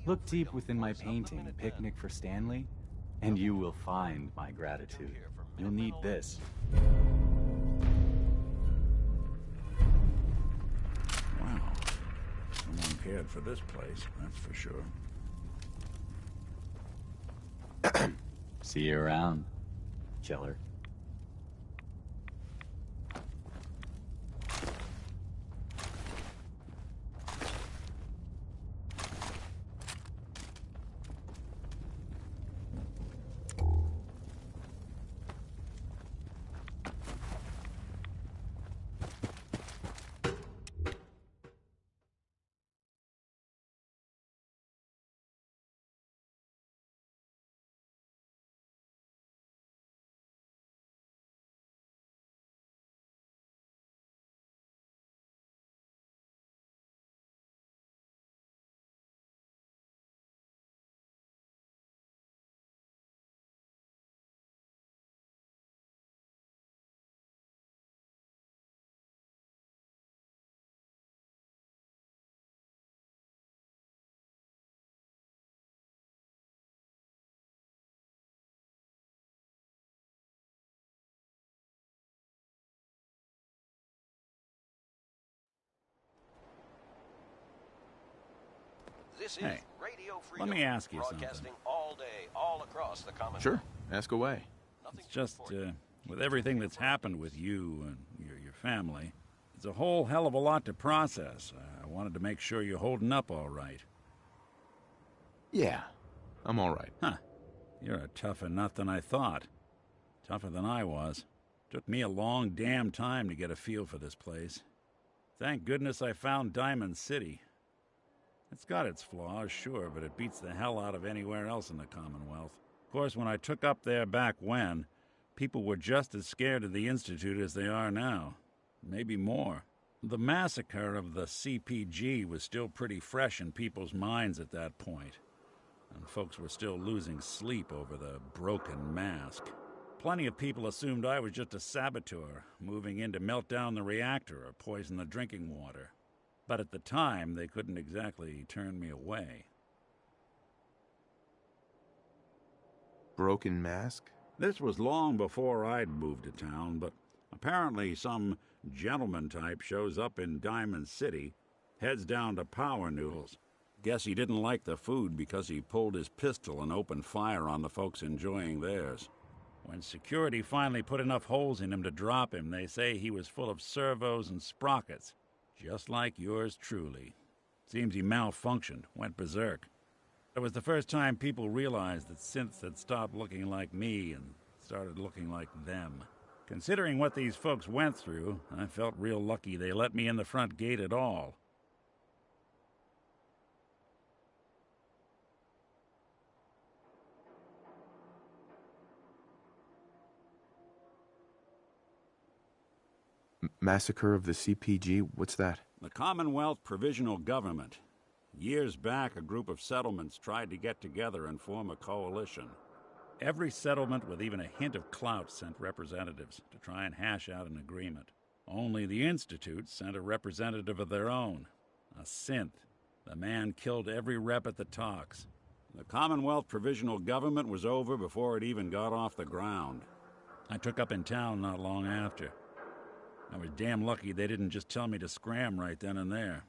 G: look deep within my painting, Picnic for Stanley, and you will find my gratitude. You'll need this.
D: Wow. Someone cared for this place, that's for sure.
G: See you around, killer.
O: This is
D: Hey,
O: Radio
D: let
O: Freedom,
D: me ask you
O: broadcasting
D: something.
O: all day, all across the Commonwealth.
P: Sure, ask away.
D: It's just, with everything that's happened with you and your family, it's a whole hell of a lot to process. I wanted to make sure you're holding up all right.
P: Yeah, I'm all right.
D: Huh. You're a tougher nut than I thought. Tougher than I was. Took me a long damn time to get a feel for this place. Thank goodness I found Diamond City. It's got its flaws, sure, but it beats the hell out of anywhere else in the Commonwealth. Of course, when I took up there back when, people were just as scared of the Institute as they are now. Maybe more. The massacre of the CPG was still pretty fresh in people's minds at that point, and folks were still losing sleep over the broken mask. Plenty of people assumed I was just a saboteur, moving in to melt down the reactor or poison the drinking water. But at the time, they couldn't exactly turn me away.
P: Broken mask?
D: This was long before I'd moved to town, but apparently some gentleman type shows up in Diamond City, heads down to Power Noodles. Guess he didn't like the food because he pulled his pistol and opened fire on the folks enjoying theirs. When security finally put enough holes in him to drop him, they say he was full of servos and sprockets, just like yours truly. Seems he malfunctioned, went berserk. It was the first time people realized that synths had stopped looking like me and started looking like them. Considering what these folks went through, I felt real lucky they let me in the front gate at all.
P: Massacre of the CPG? What's that?
D: The Commonwealth Provisional Government. Years back, a group of settlements tried to get together and form a coalition. Every settlement with even a hint of clout sent representatives to try and hash out an agreement. Only the Institute sent a representative of their own, a synth. The man killed every rep at the talks. The Commonwealth Provisional Government was over before it even got off the ground. I took up in town not long after. I was damn lucky they didn't just tell me to scram right then and there.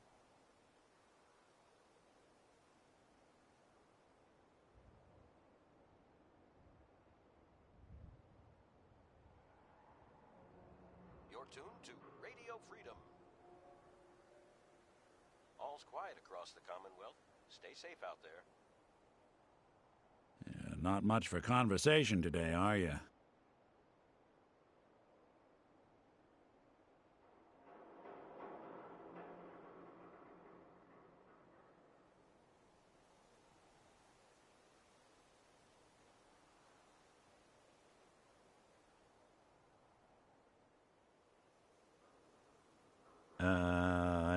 O: You're tuned to Radio Freedom. All's quiet across the Commonwealth. Stay safe out there.
D: Yeah, not much for conversation today, are you?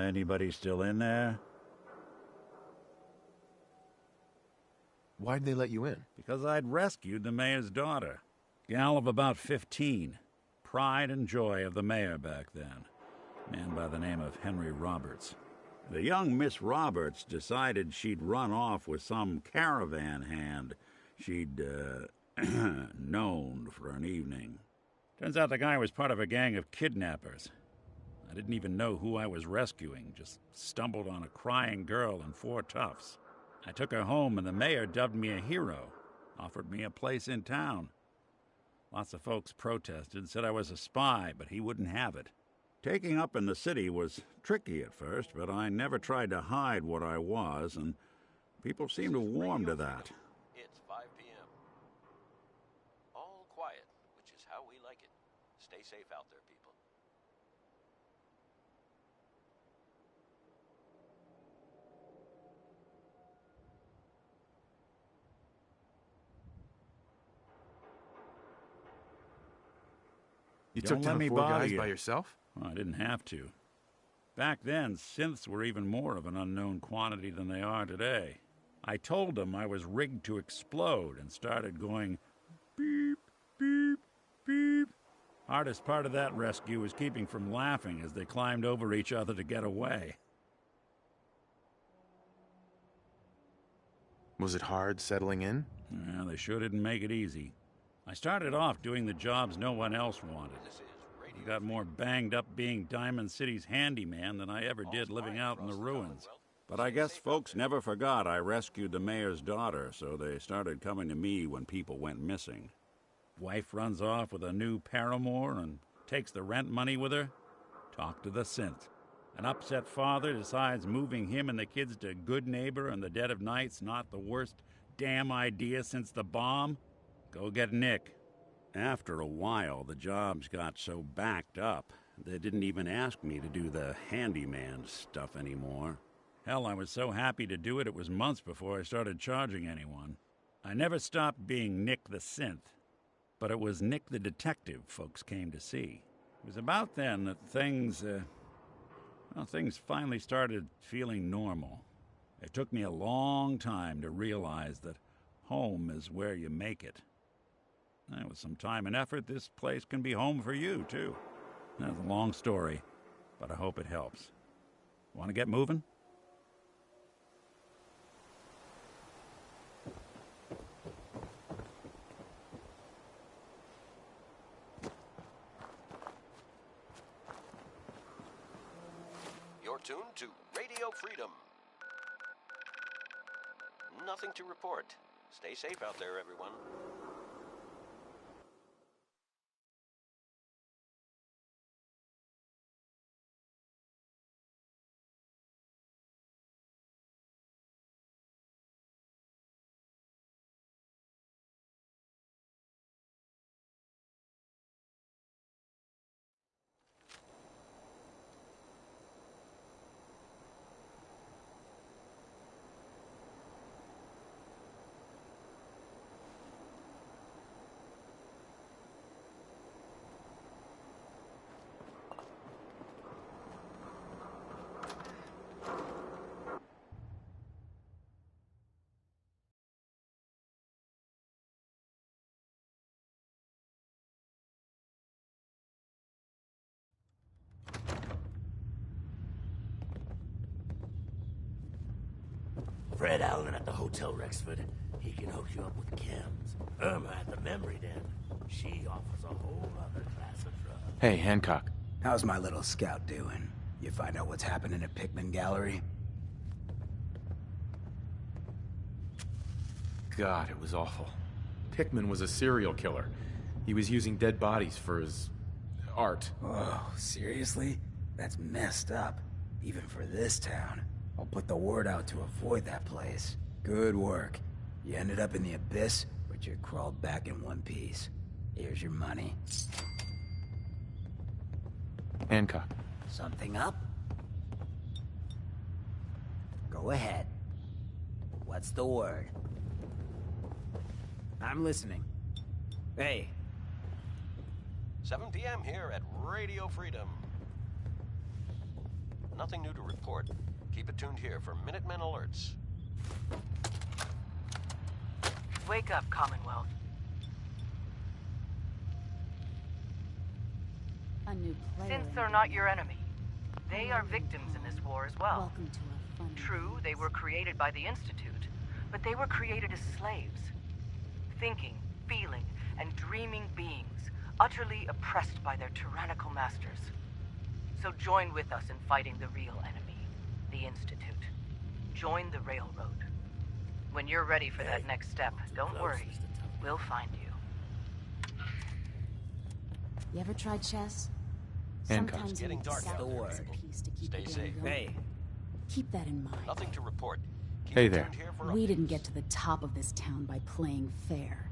D: Anybody still in there?
P: Why'd they let you in?
D: Because I'd rescued the mayor's daughter. Gal of about 15. Pride and joy of the mayor back then. Man by the name of Henry Roberts. The young Miss Roberts decided she'd run off with some caravan hand she'd, known for an evening. Turns out the guy was part of a gang of kidnappers. I didn't even know who I was rescuing, just stumbled on a crying girl and 4 toughs. I took her home and the mayor dubbed me a hero, offered me a place in town. Lots of folks protested, said I was a spy, but he wouldn't have it. Taking up in the city was tricky at first, but I never tried to hide what I was, and people seemed to warm to that.
O: It's 5 p.m. All quiet, which is how we like it. Stay safe out there, people.
P: You
D: Don't
P: took
D: let
P: down
D: me
P: 4
D: bother
P: guys
D: you.
P: by yourself?
D: Well, I didn't have to. Back then, synths were even more of an unknown quantity than they are today. I told them I was rigged to explode and started going beep, beep, beep. Hardest part of that rescue was keeping from laughing as they climbed over each other to get away.
P: Was it hard settling in?
D: Well, they sure didn't make it easy. I started off doing the jobs no one else wanted. I got more banged up being Diamond City's handyman than I ever did living out in the ruins. But I guess folks never forgot I rescued the mayor's daughter, so they started coming to me when people went missing. Wife runs off with a new paramour and takes the rent money with her. Talk to the synth. An upset father decides moving him and the kids to Good Neighbor in the dead of night's not the worst damn idea since the bomb. Go get Nick. After a while, the jobs got so backed up, they didn't even ask me to do the handyman stuff anymore. Hell, I was so happy to do it, it was months before I started charging anyone. I never stopped being Nick the synth, but it was Nick the detective folks came to see. It was about then that things finally started feeling normal. It took me a long time to realize that home is where you make it. And with some time and effort, this place can be home for you, too. That's a long story, but I hope it helps. Want to get moving?
O: You're tuned to Radio Freedom. Nothing to report. Stay safe out there, everyone.
R: Fred Allen at the Hotel Rexford. He can hook you up with chems. Irma at the Memory Den. She offers a whole other class of drugs.
Q: Hey, Hancock. How's my little scout doing? You find out what's happening at Pickman Gallery?
P: God, it was awful. Pickman was a serial killer. He was using dead bodies for his art.
Q: Oh, seriously? That's messed up. Even for this town. I'll put the word out to avoid that place. Good work. You ended up in the abyss, but you crawled back in one piece. Here's your money.
P: Hancock.
Q: Something up? Go ahead. What's the word? I'm listening. Hey.
O: 7 p.m. here at Radio Freedom. Nothing new to report. Keep it tuned here for Minutemen alerts.
K: Wake up, Commonwealth.
M: A new player.
K: Synths are not your enemy. They are victims in this war as well.
M: Welcome to a fun.
K: True, they were created by the Institute, but they were created as slaves. Thinking, feeling, and dreaming beings, utterly oppressed by their tyrannical masters. So join with us in fighting the real enemy, the Institute. Join the Railroad. When you're ready for that next step, don't worry. We'll find you.
M: You ever tried chess?
P: Hancock.
M: Sometimes
O: It's getting dark
M: you
O: out
M: need
O: there,
M: a
O: people.
M: piece to keep
O: Stay
M: the game
O: safe.
M: going.
Q: Hey.
M: Keep that in mind.
O: Nothing to report. Keep
P: Hey
O: it
P: there.
O: tuned here for
M: We
O: updates.
M: didn't get to the top of this town by playing fair.